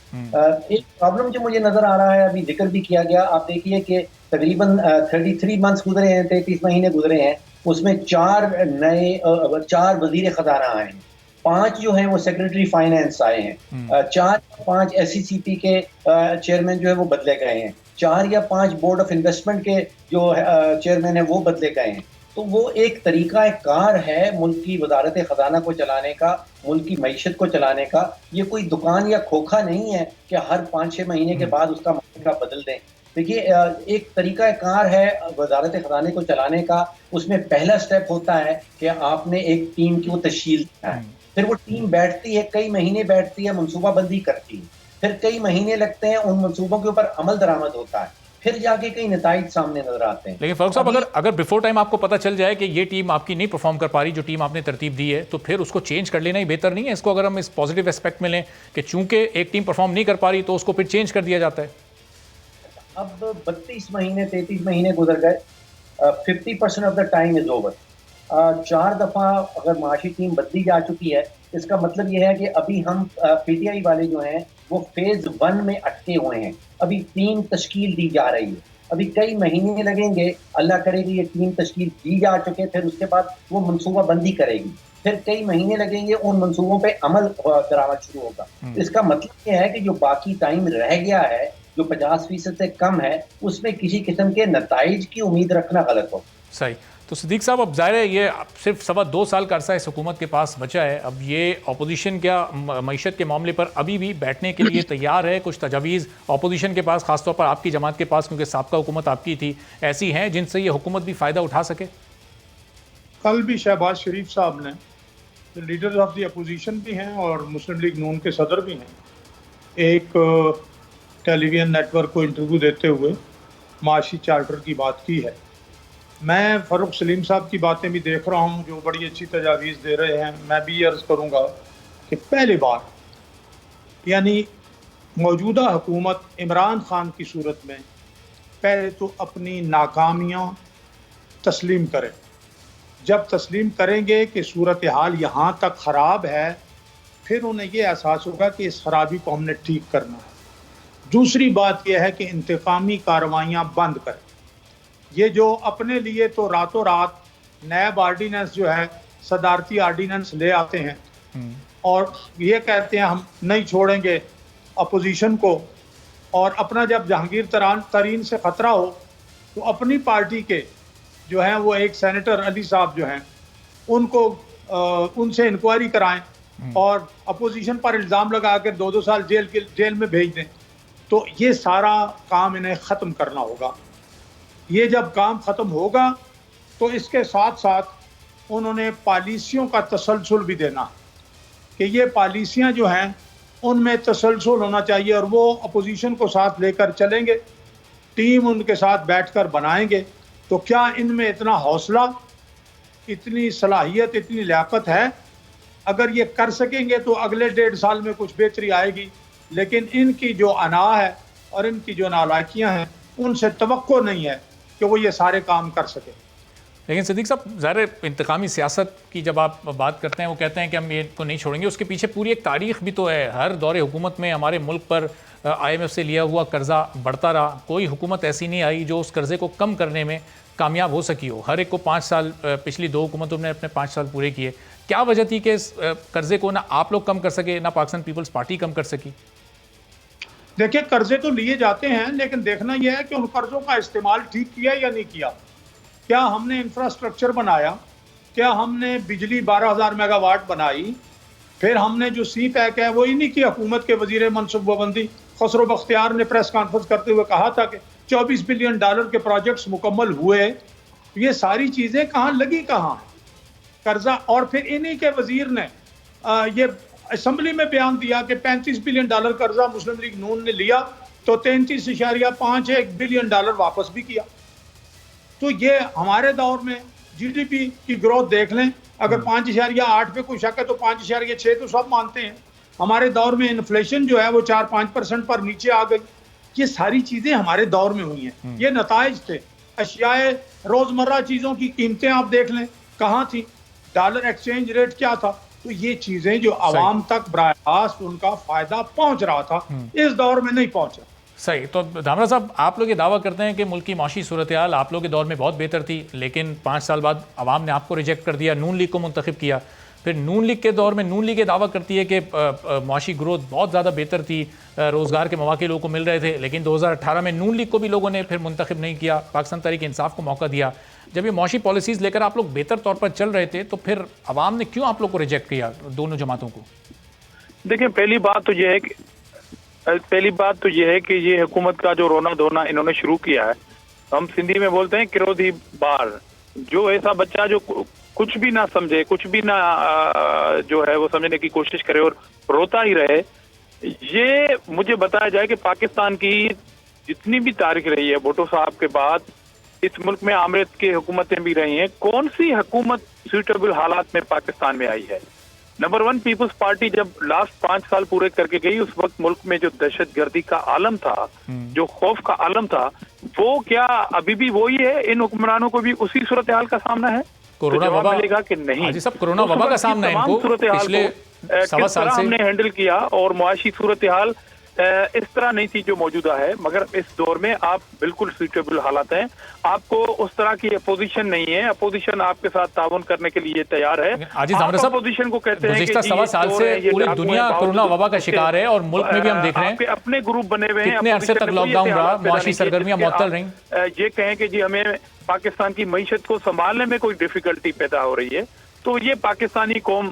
एक प्रॉब्लम जो मुझे नजर आ रहा है, अभी जिक्र भी किया गया, आप देखिए कि तकरीबन 33 मंथ्स गुजरे हैं, 33 महीने गुजरे हैं, उसमें 4 वजीर खजाना आए हैं, 5 जो हैं वो सेक्रेटरी फाइनेंस आए हैं, 4-5 SECP के चेयरमैन जो है वो बदले गए हैं, 4 या 5 बोर्ड ऑफ इन्वेस्टमेंट के जो चेयरमैन है वो बदले गए हैं। तो वो एक तरीका कार है मुल्क की वजारत खजाना को चलाने का, मुल्क की मईशत को चलाने का। ये कोई दुकान या खोखा नहीं है कि हर 5-6 महीने के बाद उसका मालिक बदल दें। देखिए, एक तरीका कार है वजारत खजाने को चलाने का। उसमें पहला स्टेप होता है कि आपने एक टीम की वो तश्कील किया है, फिर वो टीम बैठती है, कई महीने बैठती है, मनसूबा बंदी करती है, फिर कई महीने लगते हैं, उन मनसूबों के ऊपर अमल दरामद होता है, फिर जाके कई नताइज सामने नजर आते हैं। लेकिन फारूक साहब, अगर बिफोर टाइम आपको पता चल जाए कि ये टीम आपकी नहीं परफॉर्म कर पा रही, जो टीम आपने तरतीब दी है, तो फिर उसको चेंज कर लेना ही बेहतर नहीं है? इसको अगर हम इस पॉजिटिव एस्पेक्ट में लें कि चूंकि एक टीम परफॉर्म नहीं कर पा रही तो उसको फिर चेंज कर दिया जाता है। अब 32 महीने 33 महीने गुजर गए, 50% of the time is over. 4 दफा अगर माशी टीम बदली जा चुकी है, इसका मतलब यह है कि अभी हम पीटीआई वाले जो हैं वो फेज 1 में अटके हुए हैं। अभी टीम तश्कील दी जा रही है, अभी कई महीने लगेंगे, अल्लाह करे कि ये टीम तश्कील दी जा चुके, फिर उसके बाद वो मनसूबा बंदी करेगी, फिर कई महीने लगेंगे, उन मनसूबों पे अमल दरामद शुरू होगा। इसका मतलब यह है कि जो बाकी टाइम रह गया है, जो 50% से कम है, उसमें किसी किस्म के नताइज की उम्मीद रखना गलत हो। सही। तो सिद्दीक साहब, अब ज़ाहिर है ये सिर्फ 2.25 साल का अरसा इस हुकूमत के पास बचा है। अब ये अपोजिशन क्या मईशत के मामले पर अभी भी बैठने के लिए तैयार है? कुछ तजावीज़ अपोजिशन के पास, खासतौर पर आपकी जमात के पास, क्योंकि साबका हुकूमत आपकी थी, ऐसी हैं जिनसे ये हुकूमत भी फ़ायदा उठा सके? कल भी शहबाज शरीफ साहब ने, जो लीडर ऑफ द अपोजिशन भी हैं और मुस्लिम लीग नून के सदर भी हैं, एक टेलीविजन नेटवर्क को इंटरव्यू देते हुए माशी चार्टर की बात की है। मैं फ़ारूक सलीम साहब की बातें भी देख रहा हूँ जो बड़ी अच्छी तजावीज़ दे रहे हैं। मैं भी अर्ज़ करूँगा कि पहली बार यानी मौजूदा हुकूमत इमरान खान की सूरत में पहले तो अपनी नाकामियाँ तस्लीम करें। जब तस्लीम करेंगे कि सूरत हाल यहाँ तक ख़राब है, फिर उन्हें ये एहसास होगा कि इस खराबी को हमने ठीक करना है। दूसरी बात यह है कि इंतकामी कार्रवाइयाँ बंद करें। ये जो अपने लिए तो रातों रात नैब आर्डीनेंस जो है, सदारती आर्डीनेंस ले आते हैं और ये कहते हैं हम नहीं छोड़ेंगे अपोजिशन को, और अपना जब जहांगीर तरीन से ख़तरा हो तो अपनी पार्टी के जो हैं वो एक सेनेटर अली साहब जो हैं उनको उनसे इंक्वायरी कराएं और अपोजिशन पर इल्ज़ाम लगा कर 2-2 साल जेल में भेज दें। तो ये सारा काम इन्हें ख़त्म करना होगा। ये जब काम ख़त्म होगा तो इसके साथ साथ उन्होंने पॉलिसियों का तसलसल भी देना कि ये पॉलिसियाँ जो हैं उनमें तसलसल होना चाहिए और वो अपोजिशन को साथ लेकर चलेंगे, टीम उनके साथ बैठकर बनाएंगे। तो क्या इनमें इतना हौसला, इतनी सलाहियत, इतनी लियाकत है? अगर ये कर सकेंगे तो अगले 1.5 साल में कुछ बेहतरी आएगी। लेकिन इनकी जो अना है और इनकी जो नालायकियाँ हैं, उनसे तवक्को नहीं है कि वो ये सारे काम कर सके। लेकिन सिद्दीक साहब, ज़ाहिर इंतकामी सियासत की जब आप बात करते हैं, वो कहते हैं कि हम ये को नहीं छोड़ेंगे, उसके पीछे पूरी एक तारीख भी तो है। हर दौरे हुकूमत में हमारे मुल्क पर IMF से लिया हुआ कर्जा बढ़ता रहा, कोई हुकूमत ऐसी नहीं आई जो उस कर्जे को कम करने में कामयाब हो सकी हो। हर एक को 5 साल, पिछली 2 हुकूमतों ने अपने 5 साल पूरे किए। क्या वजह थी कि इस कर्जे को ना आप लोग कम कर सके, ना पाकिस्तान पीपल्स पार्टी कम कर सकी? देखिए, कर्जे तो लिए जाते हैं, लेकिन देखना यह है कि उन कर्जों का इस्तेमाल ठीक किया या नहीं किया। क्या हमने इंफ्रास्ट्रक्चर बनाया? क्या हमने बिजली 12,000 मेगावाट बनाई? फिर हमने जो सी पैक है वो इन्हीं की हुकूमत के वजीर मनसूबाबंदी खसरो बख्तियार ने प्रेस कॉन्फ्रेंस करते हुए कहा था कि $24 बिलियन के प्रोजेक्ट्स मुकम्मल हुए। ये सारी चीजें कहाँ लगी, कहाँ कर्जा? और फिर इन्हीं के वजीर ने ये असेंबली में बयान दिया कि $35 बिलियन कर्जा मुस्लिम लीग नून ने लिया, तो 33.51 बिलियन वापस भी किया। तो ये हमारे दौर में GDP की ग्रोथ देख लें, अगर 5.8 पे कोई शक है तो 5.6 तो सब मानते हैं। हमारे दौर में इन्फ्लेशन जो है वो 4-5% पर नीचे आ गई। ये सारी चीजें हमारे दौर में हुई हैं। ये नताइज थे। अशियाए रोजमर्रा चीजों की कीमतें आप देख लें कहाँ थी, डॉलर एक्सचेंज रेट क्या था। तो ये चीजें जो आवाम तक बराह रास्त उनका फायदा पहुंच रहा था, इस दौर में नहीं पहुंचा। सही। तो धामरा साहब, आप लोग ये दावा करते हैं कि मुल्क की माशी सूरत हाल आप लोग के दौर में बहुत बेहतर थी, लेकिन 5 साल बाद आवाम ने आपको रिजेक्ट कर दिया, नून लीग को मुंतखब किया। फिर नून लीग के दौर में नून लीग ये दावा करती है कि माशी ग्रोथ बहुत ज़्यादा बेहतर थी, रोज़गार के मौके लोगों को मिल रहे थे, लेकिन 2018 में नून लीग को भी लोगों ने फिर मुंतखब नहीं किया, पाकिस्तान तहरीक इंसाफ को मौका दिया। जब ये माशी पॉलिसीज़ लेकर आप लोग बेहतर तौर पर चल रहे थे, तो फिर आवाम ने क्यों आप लोग को रिजेक्ट किया, दोनों जमातों को? देखिए, पहली बात तो यह है कि ये हुकूमत का जो रोना धोना इन्होंने शुरू किया है, हम सिंधी में बोलते हैं क्रोधी बार। जो ऐसा बच्चा जो कुछ भी ना समझे, कुछ भी ना जो है वो समझने की कोशिश करे और रोता ही रहे, ये मुझे बताया जाए कि पाकिस्तान की जितनी भी तारीख रही है भुट्टो साहब के बाद, इस मुल्क में आमरीत की हुकूमतें भी रही हैं, कौन सी हुकूमत सूटेबल हालात में पाकिस्तान में आई है? नंबर 1 पीपल्स पार्टी जब लास्ट 5 साल पूरे करके गई, उस वक्त मुल्क में जो दहशतगर्दी का आलम था, जो खौफ का आलम था, वो क्या अभी भी वही है? इन हुक्मरानों को भी उसी सूरत हाल का सामना है? कोरोना तो वबा मिलेगा कि नहीं? जी सब कोरोना वबा का सामना है इनको पिछले सवा साल से हमने हैंडल किया, और मुआशी सूरत हाल इस तरह नहीं थी जो मौजूदा है। मगर इस दौर में आप बिल्कुल सूटेबल हालात हैं, आपको उस तरह की अपोजिशन नहीं है, अपोजिशन आपके साथ ताउन करने के लिए तैयार है। अपोजिशन को कहते हैं कि सवा साल से पूरी दुनिया कोरोना वबा का शिकार है, और मुल्क में भी हम देख रहे हैं अपने ग्रुप बने हुए हैं। कितने अरसे तक लॉकडाउन रहा, मुआशी सरगर्मियां मुअत्तल रहीं। ये कहें कि जी हमें पाकिस्तान की मईशत को संभालने में कोई डिफिकल्टी पैदा हो रही है, तो ये पाकिस्तानी कौम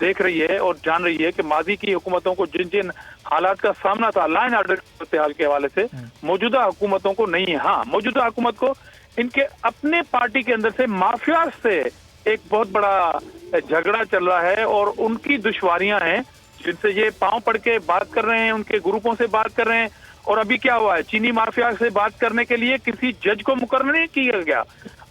देख रही है और जान रही है कि माजी की हुकूमतों को जिन जिन हालात का सामना था लॉ एंड ऑर्डर हाल के हवाले से, मौजूदा हुकूमतों को नहीं है। हाँ, मौजूदा हुकूमत को इनके अपने पार्टी के अंदर से माफिया से एक बहुत बड़ा झगड़ा चल रहा है, और उनकी दुश्वारियां हैं जिनसे ये पांव पड़ के बात कर रहे हैं, उनके ग्रुपों से बात कर रहे हैं। और अभी क्या हुआ है, चीनी माफिया से बात करने के लिए किसी जज को मुकर्रर नहीं किया गया,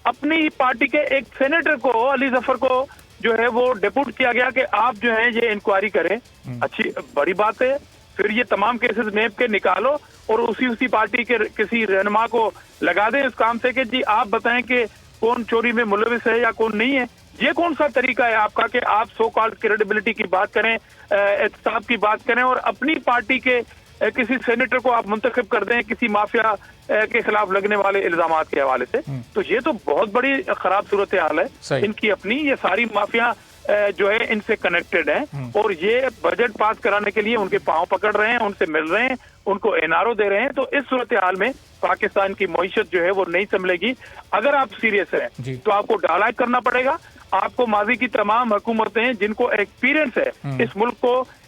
अपनी पार्टी के एक सेनेटर को, अली जफर को जो है वो डिप्यूट किया गया कि आप जो है ये इंक्वायरी करें। अच्छी बड़ी बात है। फिर ये तमाम केसेस नेप के निकालो और उसी पार्टी के किसी रहनुमा को लगा दें इस काम से कि जी आप बताएं कि कौन चोरी में मुलविस है या कौन नहीं है। ये कौन सा तरीका है आपका कि आप सो कॉल्ड क्रेडिबिलिटी की बात करें, एहतसाब की बात करें, और अपनी पार्टी के किसी सेनेटर को आप मुंतखब कर दें किसी माफिया के खिलाफ लगने वाले इल्जामात के हवाले से। तो ये तो बहुत बड़ी खराब सूरत हाल है इनकी अपनी। ये सारी माफिया जो है इनसे कनेक्टेड है, और ये बजट पास कराने के लिए उनके पांव पकड़ रहे हैं, उनसे मिल रहे हैं, उनको एनआरओ दे रहे हैं। तो इस सूरत हाल में पाकिस्तान की मईशत जो है वो नहीं संभलेगी। अगर आप सीरियस हैं तो आपको डायलॉग करना पड़ेगा। आपको माजी की तमाम हुकूमतें जिनको एक्सपीरियंस है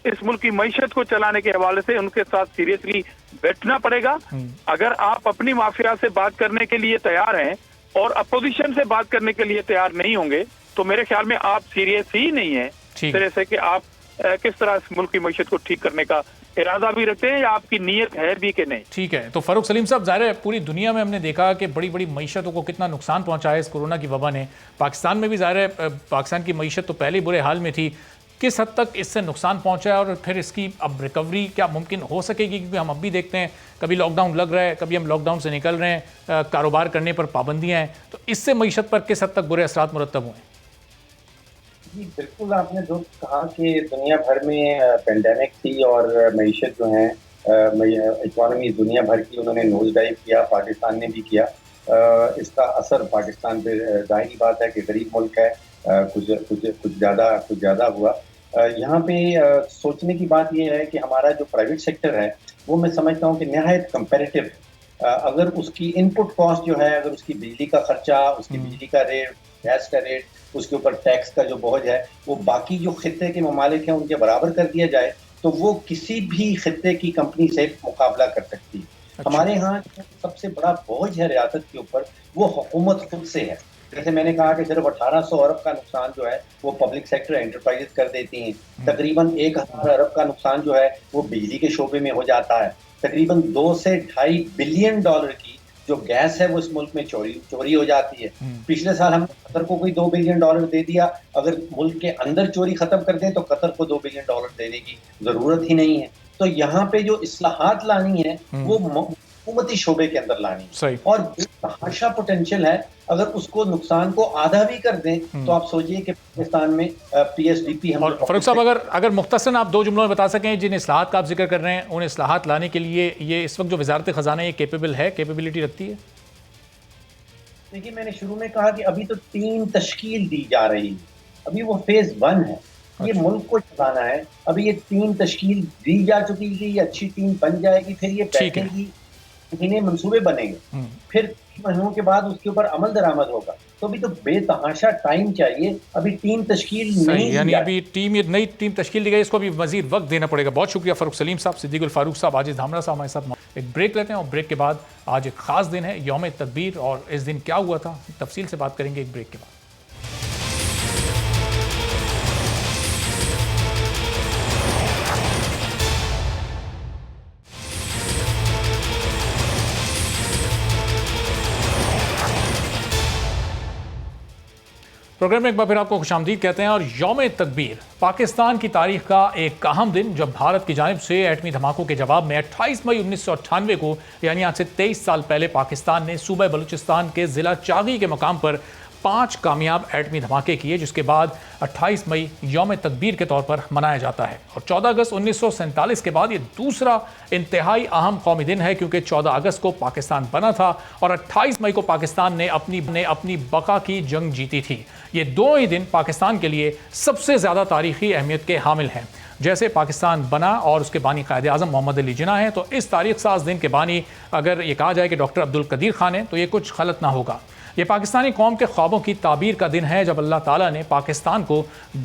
इस मुल्क की मईशत को चलाने के हवाले से, उनके साथ सीरियसली बैठना पड़ेगा। अगर आप अपनी माफिया से बात करने के लिए तैयार हैं और अपोजिशन से बात करने के लिए तैयार नहीं होंगे, तो मेरे ख्याल में आप सीरियस ही नहीं है तरह से कि आप किस तरह इस मुल्क की मईशत को ठीक करने का इरादा भी रखते हैं या आपकी नीयत है भी कि नहीं। ठीक है, तो फारूक सलीम साहब, ज़ाहिर है पूरी दुनिया में हमने देखा कि बड़ी बड़ी मईशतों को कितना नुकसान पहुंचाया इस कोरोना की वबा ने। पाकिस्तान में भी ज़ाहिर है पाकिस्तान की मईशत तो पहले ही बुरे हाल में थी। किस हद तक इससे नुकसान पहुंचा है और फिर इसकी अब रिकवरी क्या मुमकिन हो सकेगी? क्योंकि हम अब भी देखते हैं कभी लॉकडाउन लग रहा है, कभी हम लॉकडाउन से निकल रहे हैं, कारोबार करने पर पाबंदियां हैं, तो इससे मईशत पर किस हद तक बुरे असरात मुरतब हुए हैं? जी बिल्कुल, आपने जो कहा कि दुनिया भर में पेंडेमिक थी और मईशत जो है इकोनॉमी दुनिया भर की उन्होंने नोज डाइव किया, पाकिस्तान ने भी किया। इसका असर पाकिस्तान पे जाहिर बात है कि गरीब मुल्क है, कुछ ज़्यादा हुआ। यहाँ पे सोचने की बात यह है कि हमारा जो प्राइवेट सेक्टर है वो मैं समझता हूँ कि नहायत कंपेरेटिव है। अगर उसकी इनपुट कॉस्ट जो है, अगर उसकी बिजली का खर्चा, उसकी बिजली का रेट, गैस का रेट, उसके ऊपर टैक्स का जो बोझ है वो बाकी जो खित्ते के ममालिक हैं उनके बराबर कर दिया जाए तो वो किसी भी खित्ते की कंपनी से मुकाबला कर सकती है। अच्छा। हमारे यहाँ सबसे बड़ा बोझ है रियासत के ऊपर वो हुकूमत खुद से है। जैसे मैंने कहा कि सिर्फ 1800 अरब का नुकसान जो है वो पब्लिक सेक्टर एंटरप्राइजेस कर देती हैं। तकरीबन 1000 अरब का नुकसान जो है वो बिजली के शोबे में हो जाता है। तकरीबन 2 से 2.5 बिलियन डॉलर की जो गैस है वो इस मुल्क में चोरी हो जाती है। पिछले साल हमने कतर को कोई 2 बिलियन डॉलर दे दिया। अगर मुल्क के अंदर चोरी खत्म कर दें तो कतर को 2 बिलियन डॉलर देने की जरूरत ही नहीं है। तो यहाँ पे जो इस्लाहात लानी है वो हुकूमती शोबे के अंदर लानी है और बेतहाशा पोटेंशियल है। अगर उसको नुकसान को आधा भी कर दें तो आप सोचिए कि पाकिस्तान में पीएसडीपी हम। और फारूक साहब अगर मुख्तसरन आप 2 जुमलों में बता सकें जिन इस्लाहात का आप जिक्र कर रहे हैं, उन इस्लाहात लाने के लिए ये इस वक्त जो वजारत खजाना ये केपेबल है, कैपेबिलिटी रखती है? देखिए, मैंने शुरू में कहा कि अभी तो 3 तश्कील दी जा रही है, अभी वो फेज 1 है। ये मुल्क को चलाना है। अभी ये 3 तश्कील दी जा चुकी है, ये अच्छी टीम बन जाएगी, फिर ये बैठेगी, इन्हें मंसूबे बनेंगे, फिर महीनों के बाद उसके ऊपर अमल दरामद होगा। तो अभी तो बेतहाशा टाइम चाहिए। अभी टीम तश्कील नहीं, यानी अभी नई टीम तश्कील दी गई, इसको अभी मजीद वक्त देना पड़ेगा। बहुत शुक्रिया फारूक सलीम साहब, सिद्दीकुल फारूक साहब, आजिज धामरा साहब हमारे साथ। एक ब्रेक लेते हैं और ब्रेक के बाद आज एक खास दिन है, यौम तकबीर, और इस दिन क्या हुआ था तफसील से बात करेंगे एक ब्रेक के बाद। प्रोग्राम में एक बार फिर आपको खुशामदीद कहते हैं। और यौम तकबीर पाकिस्तान की तारीख का एक अहम दिन, जब भारत की जानिब से एटमी धमाकों के जवाब में 28 मई 1998 को, यानी आज से 23 साल पहले, पाकिस्तान ने सूबा बलूचिस्तान के ज़िला चागी के मकाम पर 5 कामयाब एटमी धमाके किए, जिसके बाद 28 मई यौम तकबीर के तौर पर मनाया जाता है। और 14 अगस्त 1947 के बाद ये दूसरा इंतहाई अहम कौमी दिन है, क्योंकि 14 अगस्त को पाकिस्तान बना था और 28 मई को पाकिस्तान ने अपनी बका की जंग जीती थी। ये दोनों ही दिन पाकिस्तान के लिए सबसे ज़्यादा तारीखी अहमियत के हामिल हैं। जैसे पाकिस्तान बना और उसके बानी कायद आज़म मोहम्मद अली जिन्ना हैं, तो इस तारीख साज दिन के बानी अगर ये कहा जाए कि डॉक्टर अब्दुल कदीर खान हैं, तो ये कुछ गलत ना होगा। ये पाकिस्तानी कौम के ख्वाबों की ताबीर का दिन है, जब अल्लाह ताला ने पाकिस्तान को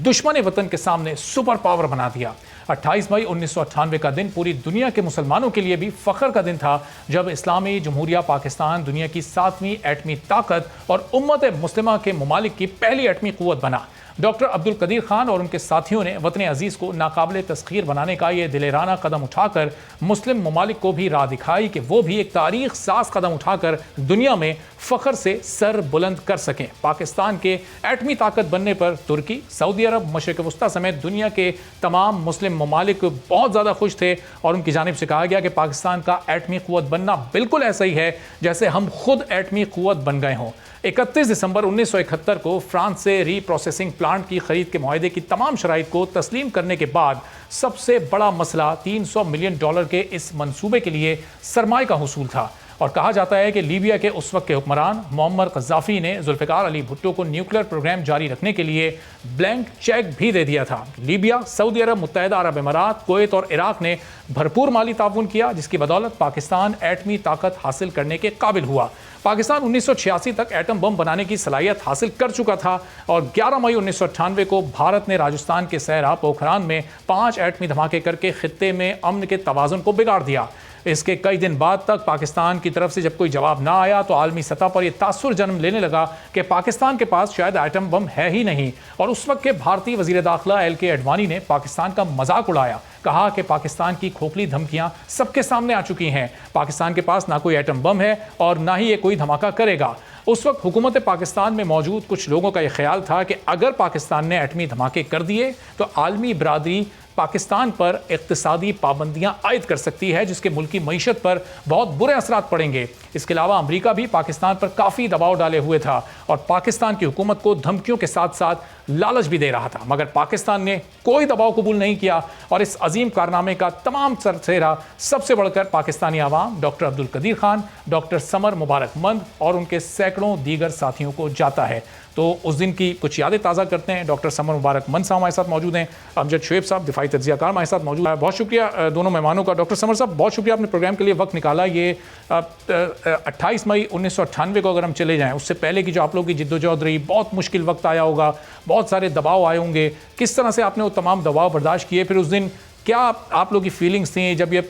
दुश्मन वतन के सामने सुपर पावर बना दिया। 28 मई 1998 का दिन पूरी दुनिया के मुसलमानों के लिए भी फ़ख्र का दिन था, जब इस्लामी जमहूरिया पाकिस्तान दुनिया की 7वीं एटमी ताकत और उम्मत मुस्लिमा के ममालिक की पहली एटमी क़ुव्वत बना। डॉक्टर अब्दुल कदीर खान और उनके साथियों ने वतन अजीज़ को नाकाबिल तस्खीर बनाने का ये दिलेराना कदम उठाकर मुस्लिम ममालिक को भी राह दिखाई कि वो भी एक तारीख साज कदम उठाकर दुनिया में फ़ख्र से सर बुलंद कर सकें। पाकिस्तान के एटमी ताकत बनने पर तुर्की, सऊदी अरब, मशरिक़ वस्ता समेत दुनिया के तमाम मुस्लिम ममालिक बहुत ज़्यादा खुश थे और उनकी जानिब से कहा गया कि पाकिस्तान का एटमी क़ुव्वत बनना बिल्कुल ऐसा ही है जैसे हम खुद एटमी क़ुव्वत बन गए हों। 31 दिसंबर 1971 को फ्रांस से रीप्रोसेसिंग प्लांट की खरीद के मुआहदे की तमाम शराइत को तस्लीम करने के बाद सबसे बड़ा मसला $300 मिलियन के इस मंसूबे के लिए सरमाए का हुसूल था। और कहा जाता है कि लीबिया के उस वक्त के हुक्मरान मोहम्मद क़ज़्ज़ाफ़ी ने जुल्फ़िकार अली भुट्टो को न्यूक्लियर प्रोग्राम जारी रखने के लिए ब्लैंक चेक भी दे दिया था। लीबिया, सऊदी अरब, मुत्तहिदा अरब अमारात, कुवैत और इराक़ ने भरपूर माली ताउन किया, जिसकी बदौलत पाकिस्तान एटमी ताकत हासिल करने के काबिल हुआ। पाकिस्तान 1986 तक एटम बम बनाने की सलाहियत हासिल कर चुका था और 11 मई 1998 को भारत ने राजस्थान के सहरा पोखरान में 5 एटमी धमाके करके खित्ते में अमन के तवाज़ुन को बिगाड़ दिया। इसके कई दिन बाद तक पाकिस्तान की तरफ से जब कोई जवाब ना आया तो आलमी सतह पर यह तासुर जन्म लेने लगा कि पाकिस्तान के पास शायद एटम बम है ही नहीं। और उस वक्त के भारतीय वज़ीर दाखिला LK अडवाणी ने पाकिस्तान का मजाक उड़ाया, कहा कि पाकिस्तान की खोखली धमकियां सबके सामने आ चुकी हैं, पाकिस्तान के पास ना कोई एटम बम है और ना ही ये कोई धमाका करेगा। उस वक्त हुकूमत पाकिस्तान में मौजूद कुछ लोगों का यह ख्याल था कि अगर पाकिस्तान ने एटमी धमाके कर दिए तो आलमी बरादरी पाकिस्तान पर इक़्तिसादी पाबंदियां आयद कर सकती है, जिसके मुल्की मईशत पर बहुत बुरे असरात पड़ेंगे। इसके अलावा अमेरिका भी पाकिस्तान पर काफ़ी दबाव डाले हुए था और पाकिस्तान की हुकूमत को धमकियों के साथ साथ लालच भी दे रहा था, मगर पाकिस्तान ने कोई दबाव कबूल नहीं किया और इस अजीम कारनामे का तमाम सरसेरा सबसे बढ़कर पाकिस्तानी आवाम, डॉक्टर अब्दुल कदीर खान, डॉक्टर समर मुबारकमंद और उनके सैकड़ों दीगर साथियों को जाता है। तो उस दिन की कुछ यादें ताज़ा करते हैं। डॉक्टर समर मुबारकमंद साहब हमारे साथ मौजूद हैं, अमजद शुएब साहब दिफाई तज्जियाकार हमारे साथ मौजूद है। बहुत शुक्रिया दोनों मेहमानों का। डॉक्टर समर साहब, बहुत शुक्रिया आपने प्रोग्राम के लिए वक्त निकाला। ये 28 मई 1998 को अगर हम चले जाएं, उससे पहले की जो आप लोगों की जिद्दोजहद रही, बहुत मुश्किल वक्त आया होगा, बहुत सारे दबाव आए होंगे, किस तरह से आपने वो तमाम दबाव बर्दाश्त किए? फिर उस दिन क्या आप लोगों की फीलिंग्स थी जब ये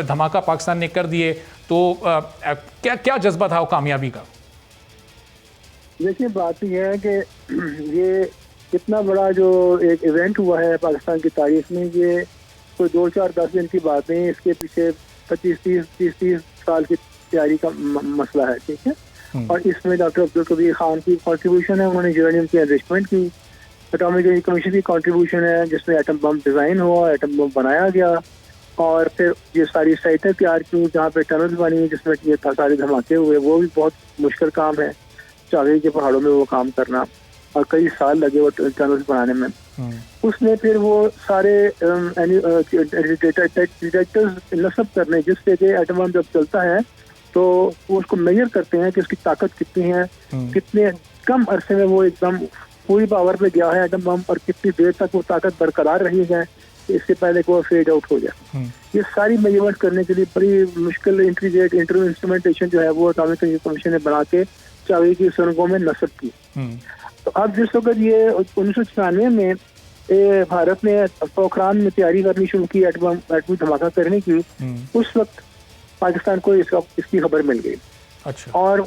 धमाका पाकिस्तान ने कर दिए, तो क्या क्या जज्बा था वो कामयाबी का? देखिए, बात यह है कि ये इतना बड़ा जो एक इवेंट हुआ है पाकिस्तान की तारीख में, ये कोई 2-4-10 दिन की बात नहीं, इसके पीछे 25-30 साल की तैयारी का मसला है, ठीक है। और इसमें डॉक्टर अब्दुल कदीर खान की कंट्रीब्यूशन है, उन्होंने यूरेनियम की एनरिचमेंट की, एटॉमिक एनर्जी कमीशन की कंट्रीब्यूशन है जिसमें एटम बम डिज़ाइन हुआ, एटम बम बनाया गया, और फिर ये सारी साइटें तैयार की जहाँ पे टनल बनी जिसमें ये सारे धमाके हुए। वो भी बहुत मुश्किल काम है, चावी के पहाड़ों में वो काम करना, और कई साल लगे वो टनल्स बनाने में। उसने फिर वो सारे डिटेक्टर्स नस्ब करने, जिससे कि एटम बम जब चलता है तो वो उसको मेजर करते हैं कि उसकी ताकत कितनी है, कितने कम अरसे में वो एकदम पूरी पावर पे गया है एटम बम, और कितनी देर तक वो ताकत बरकरार रही है इससे पहले कि वो फेड आउट हो जाए। ये सारी मेजरमेंट करने के लिए बड़ी मुश्किल इंस्ट्रूमेंटेशन जो है वो एटॉमिक एनर्जी कमीशन ने बना के चावी की सुरंगों में नस्ब की। तो अब जिस वक्त ये 1996 में भारत ने पोखरान में तैयारी करनी शुरू की एटमी धमाका करने की, उस वक्त पाकिस्तान को इसकी खबर मिल गई। अच्छा। और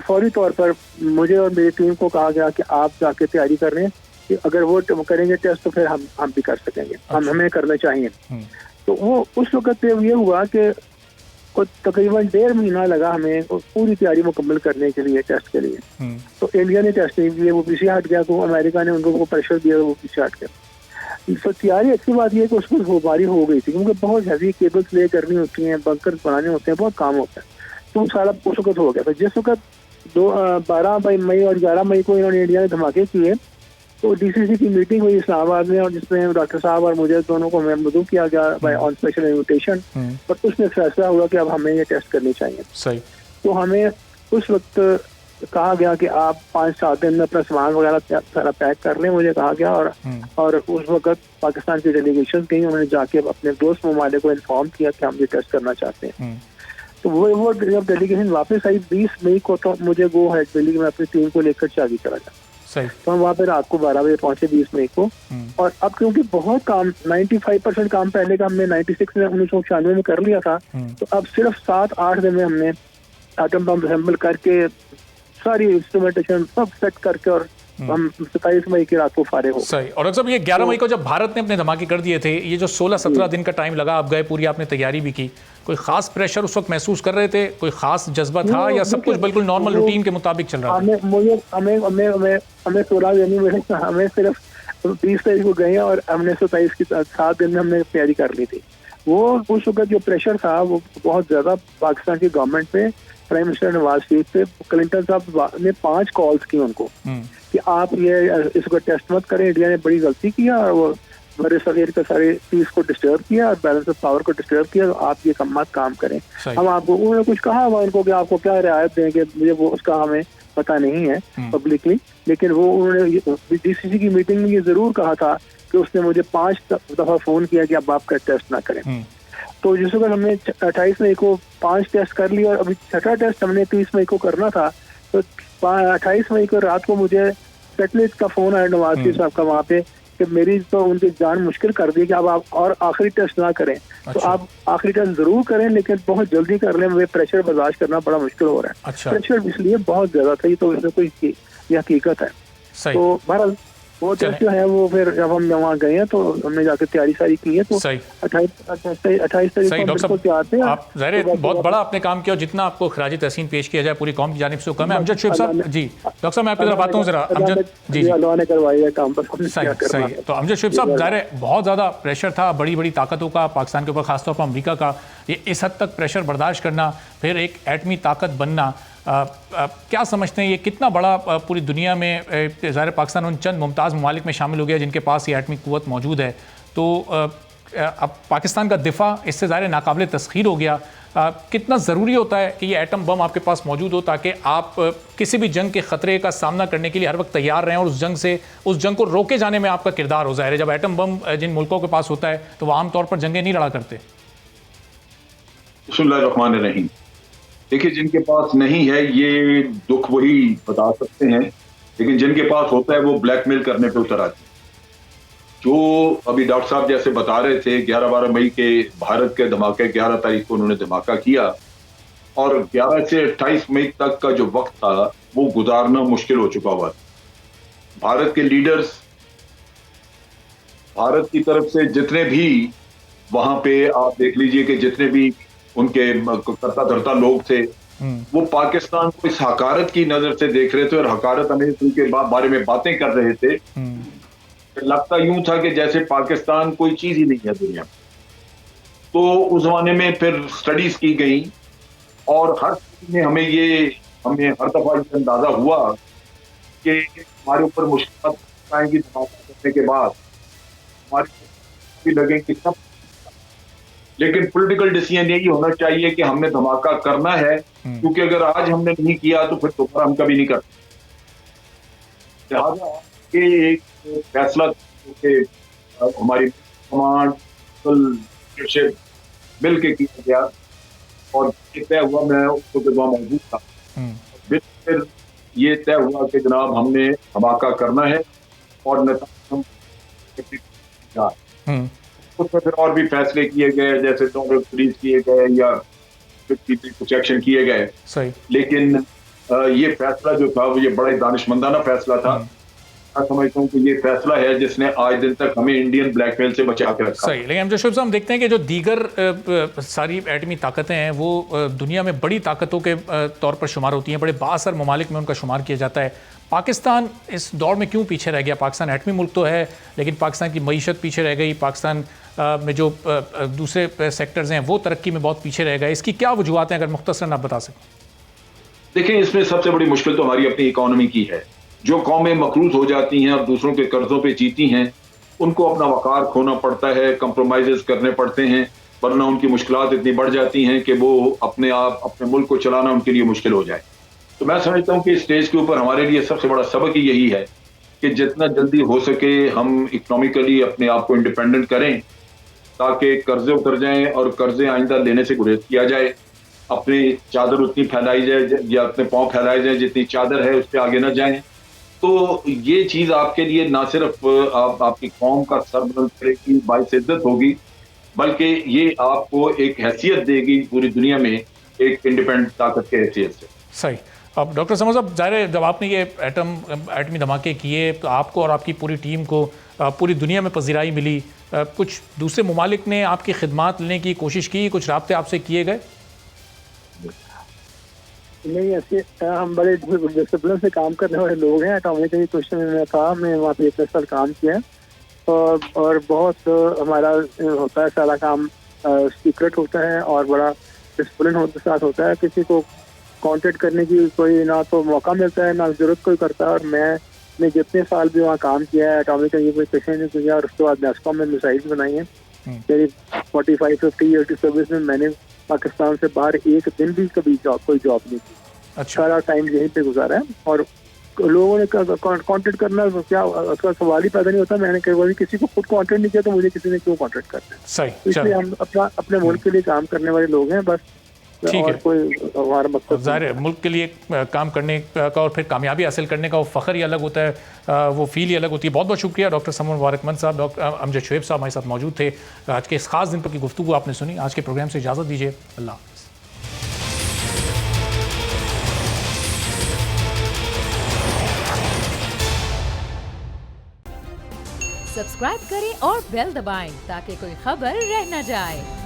फौरी तौर पर मुझे और मेरी टीम को कहा गया कि आप जाके तैयारी कर रहे हैं कि अगर वो करेंगे टेस्ट तो फिर हम भी कर सकेंगे। अच्छा। हमें करना चाहिए। तो वो उस वक्त ये हुआ कि तकरीबन 1.5 महीना लगा हमें पूरी तैयारी मुकम्मल करने के लिए, टेस्ट के लिए। तो इंडिया ने टेस्ट नहीं किए, वो पीछे हट गया, तो अमेरिका ने उनको प्रेशर दिया, वो पीछे हट गया। तो तैयारी अच्छी बात यह है कि उसमें होबारी हो गई थी, क्योंकि बहुत हैवी केबल्स ले करनी होती हैं, बंकर बनाने होते हैं, बहुत काम होता है। तो सारा उस वक्त हो गया था। जिस वक्त 12 मई और 11 मई को इन्होंने इंडिया में धमाके किए, तो डीसीसी की मीटिंग हुई इस्लामाबाद में, और जिसमें डॉक्टर साहब और मुझे दोनों को मदऊ किया गया बाय ऑन स्पेशल इन्विटेशन, और उसमें फैसला हुआ कि अब हमें ये टेस्ट करनी चाहिए। सही। तो हमें उस वक्त कहा गया कि आप 5-7 दिन में अपना सामान वगैरह सारा पैक कर लें, मुझे कहा गया। और उस वक्त पाकिस्तान की डेलीगेशन गई, उन्होंने जाके अपने दोस्त ममालिक को इन्फॉर्म किया कि हम ये टेस्ट करना चाहते हैं। तो वो जब डेलीगेशन वापस आई 20 मई को, तो मुझे वो है दिल्ली में अपनी टीम को लेकर चावी चला गया। तो हम वहाँ पे रात को 12 बजे पहुंचे 20 मई को। और अब क्योंकि बहुत काम 95% काम पहले का हमने 96 में 1996 में कर लिया था, तो अब सिर्फ 7-8 दिन में हमने एटम बम असेंबल करके सारी इंस्ट्रूमेंटेशन सब सेट करके, और हम 27 मई की रात को फारिग हो। सही। और अक्सर ये 11 मई को जब भारत ने अपने धमाके कर दिए थे, ये जो 16-17 दिन का टाइम लगा, आप गए, पूरी आपने तैयारी भी की, कोई खास प्रेशर उस वक्त महसूस कर रहे थे, कोई खास जज्बा था, या सब कुछ बिल्कुल नॉर्मल रूटीन के मुताबिक चल रहा था? हमें 16 यानी हमें सिर्फ 20 तारीख को गए और हमने 27 की 7 दिन में हमने तैयारी कर ली थी। वो उस वक्त जो प्रेशर था वो बहुत ज्यादा पाकिस्तान की गवर्नमेंट पे, प्राइम मिनिस्टर नवाज शरीफ पे, क्लिंटन साहब ने 5 कॉल्स की उनको कि आप ये इसको टेस्ट मत करें, इंडिया ने बड़ी गलती किया और वो बड़े सवेर का सारे पीस को डिस्टर्ब किया और बैलेंस ऑफ पावर को डिस्टर्ब किया, तो आप ये मत काम करें। हम आपको, उन्होंने कुछ कहा हुआ उनको कि आपको क्या रियायत देंगे, मुझे वो उसका हमें पता नहीं है पब्लिकली, लेकिन वो उन्होंने डीसीसी की मीटिंग में ये जरूर कहा था कि उसने मुझे 5 दफा फोन किया कि अब आपका टेस्ट ना करें। तो जिस वक्त हमने 28 मई को 5 टेस्ट कर लिया और अभी 6ठा टेस्ट हमने 30 मई को करना था, तो 28 मई को रात को मुझे सेटेलाइट का फोन आया नवाज शरीफ साहब का वहाँ पे कि मेरी तो उनकी जान मुश्किल कर दी कि अब आप और आखिरी टेस्ट ना करें। अच्छा। तो आप आखिरी टेस्ट जरूर करें लेकिन बहुत जल्दी कर लें, मुझे प्रेशर बर्दाश्त करना बड़ा मुश्किल हो रहा है। अच्छा। प्रेशर इसलिए बहुत ज्यादा था, ये तो इसमें कोई ये हकीकत है। सही। तो बहरहाल वो टेस्ट जो है वो फिर जब हम वहाँ गए हैं तो हमने जाकर तैयारी सारी की है, तो सही 28 तारीख सही को डॉक्टर बिल्कुल तैयार थे। साहब, आप ज़ाहिर है बहुत बड़ा आपने काम किया और जितना आपको खराज तहसीन पेश किया जाए पूरी कौम की जानिब से हुक्म है। अमजद शुएब साहब जी, डॉक्टर साहब मैं आपकी तरफ आता हूँ ज़रा। अमजद जी अल्लाह ने करवाया है काम, बस हमने क्या सही करना सही। है। तो अमजद शुएब साहब, ज़ाहिर है बहुत ज़्यादा प्रेशर था बड़ी बड़ी ताकतों का पाकिस्तान के ऊपर, खासतौर पर अमेरिका का। ये इस हद तक प्रेशर बर्दाश्त करना, फिर एक एटमी ताकत बनना, क्या समझते हैं ये कितना बड़ा पूरी दुनिया में, ज़ाहिर पाकिस्तान उन चंद मुमताज़ ममालिक में शामिल हो गया जिनके पास ये एटमी क़ुव्वत मौजूद है, तो अब पाकिस्तान का दिफा इससे ज़ाहिर नाकाबिल तस्खीर हो गया। कितना ज़रूरी होता है कि ये एटम बम आपके पास मौजूद हो ताकि आप किसी भी जंग के ख़तरे का सामना करने के लिए हर वक्त तैयार रहें और उस जंग को रोके जाने में आपका किरदार हो। ज़ाहिर है जब एटम बम जिन मुल्कों के पास होता है तो वह आमतौर पर जंगें नहीं लड़ा करते। बिस्मिल्लाहिर्रहमानिर्रहीम। देखिए, जिनके पास नहीं है ये दुख वही बता सकते हैं, लेकिन जिनके पास होता है वो ब्लैकमेल करने पे उतर आते हैं। जो अभी डॉक्टर साहब जैसे बता रहे थे 11-12 मई के भारत के धमाके, 11 तारीख को उन्होंने धमाका किया और 11 से 28 मई तक का जो वक्त था वो गुजारना मुश्किल हो चुका हुआ था। भारत के लीडर्स, भारत की तरफ से जितने भी वहां पे आप देख लीजिए कि जितने भी उनके करता धरता लोग थे वो पाकिस्तान को इस हकारत की नजर से देख रहे थे और हकारत अमेरिका के बारे में बातें कर रहे थे। लगता यूं था कि जैसे पाकिस्तान कोई चीज ही नहीं है दुनिया में। तो उस जमाने में फिर स्टडीज की गई और हर चीज में हमें हर दफा ये अंदाजा हुआ कि हमारे ऊपर मुश्किल आएंगी धमाका करने के बाद, हमारे भी लगेंगे सब, लेकिन पॉलिटिकल डिसीजन यही होना चाहिए कि हमने धमाका करना है, क्योंकि अगर आज हमने नहीं किया तो फिर दोबारा हम कभी नहीं करते। लिहाजा ये एक फैसला हमारी कमांड लीडरशिप मिल के किया गया और ये तय हुआ, मैं उसको वहां मौजूद था, फिर ये तय हुआ कि जनाब हमने धमाका करना है और उसमें फिर और भी फैसले किए गए, जैसे डॉलर फ्रीज किए गए या कुछ एक्शन किए गए। सही। लेकिन ये फैसला जो था वो ये बड़ा ही दानिशमंदाना फैसला था। मैं समझता हूँ कि ये फैसला है जिसने आज दिन तक हमें इंडियन ब्लैकमेल से बचा के रखा। सही। लेकिन अमजद शुएब साहब, हम देखते हैं कि जो दीगर सारी एटमी ताकतें हैं वो दुनिया में बड़ी ताकतों के तौर पर शुमार होती हैं, बड़े बाअसर ममालिक में उनका शुमार किया जाता है। पाकिस्तान इस दौर में क्यों पीछे रह गया? पाकिस्तान एटमी मुल्क तो है, लेकिन पाकिस्तान की मईशत पीछे रह गई, पाकिस्तान में जो दूसरे सेक्टर्स हैं वो तरक्की में बहुत पीछे रह गए। इसकी क्या वजूहत हैं, अगर मुख्तसरन आप बता सकें? देखिए, इसमें सबसे बड़ी मुश्किल तो हमारी अपनी इकोनॉमी की है। जो कौमें मकरूज हो जाती हैं और दूसरों के कर्जों पे जीती हैं, उनको अपना वकार खोना पड़ता है, कंप्रोमाइजेस करने पड़ते हैं, वरना उनकी मुश्किलात इतनी बढ़ जाती हैं कि वो अपने आप अपने मुल्क को चलाना उनके लिए मुश्किल हो जाए। तो मैं समझता हूँ कि स्टेज के ऊपर हमारे लिए सबसे बड़ा सबक ही यही है कि जितना जल्दी हो सके हम इकोनॉमिकली अपने आप को इंडिपेंडेंट करें, ताकि कर्जे उतर जाएं और कर्जे आइंदा लेने से गुरेज किया जाए। अपनी चादर उतनी फैलाई जाए या अपने पाँव फैलाए जाए जितनी चादर है उस पर आगे न जाएं। तो ये चीज आपके लिए ना सिर्फ आपकी कौम का सर बुलंद करेगी, बाइस इज्जत होगी, बल्कि ये आपको एक हैसियत देगी पूरी दुनिया में एक इंडिपेंडेंट ताकत के हैसियत से। सही। अब डॉक्टर समझ साहब, ज़ाहिर है जब आपने ये एटमी धमाके किए तो आपको और आपकी पूरी टीम को पूरी दुनिया में पजीराई मिली, कुछ दूसरे ममालिक ने आपकी खिदमात लेने की कोशिश की, कुछ राब्ते आपसे किए गए? नहीं, ऐसे हम बड़े डिसिप्लिन से काम करने वाले लोग हैं। एटॉमिक की क्वेश्चन में था, मैं वहाँ पे 1 साल काम किया है और बहुत हमारा होता है, सारा काम सीक्रेट होता है और बड़ा डिसिप्लिन के साथ होता है। किसी को कांटेक्ट करने की कोई ना तो मौका मिलता है ना जरूरत कोई करता है। और मैंने जितने साल भी वहाँ काम किया है एटॉमिक का ये कोई क्वेश्चन नहीं किया। और उसके बाद नेस्कॉम में मिसाइल बनाई है। मेरी 45-50 ईयर की सर्विस में मैंने पाकिस्तान से बाहर एक दिन भी कभी कोई जॉब नहीं की। अच्छा। सारा टाइम यहीं पे गुजारा है और लोगों ने कांटेक्ट करना क्या उसका सवाल ही पैदा नहीं होता। मैंने कभी किसी को खुद कांटेक्ट नहीं किया तो मुझे किसी ने क्यों कांटेक्ट करना है। सही। इसलिए हम अपने मुल्क के लिए काम करने वाले लोग हैं बस। ठीक है, कोई हमारा मकसद ज़ाहिर है मुल्क के लिए काम करने का और फिर कामयाबी हासिल करने का वो फ़ख्र ही अलग होता है, वो फील ही अलग होती है। बहुत बहुत शुक्रिया डॉक्टर समर मुबारकमंद साहब। डॉक्टर अमजद शुएब साहब हमारे साथ मौजूद थे। आज के इस खास दिन पर की गुफ्तगू आपने सुनी। आज के प्रोग्राम से इजाज़त दीजिए। अल्लाह। सब्सक्राइब करें और बेल दबाएं ताकि कोई खबर रह न जाए।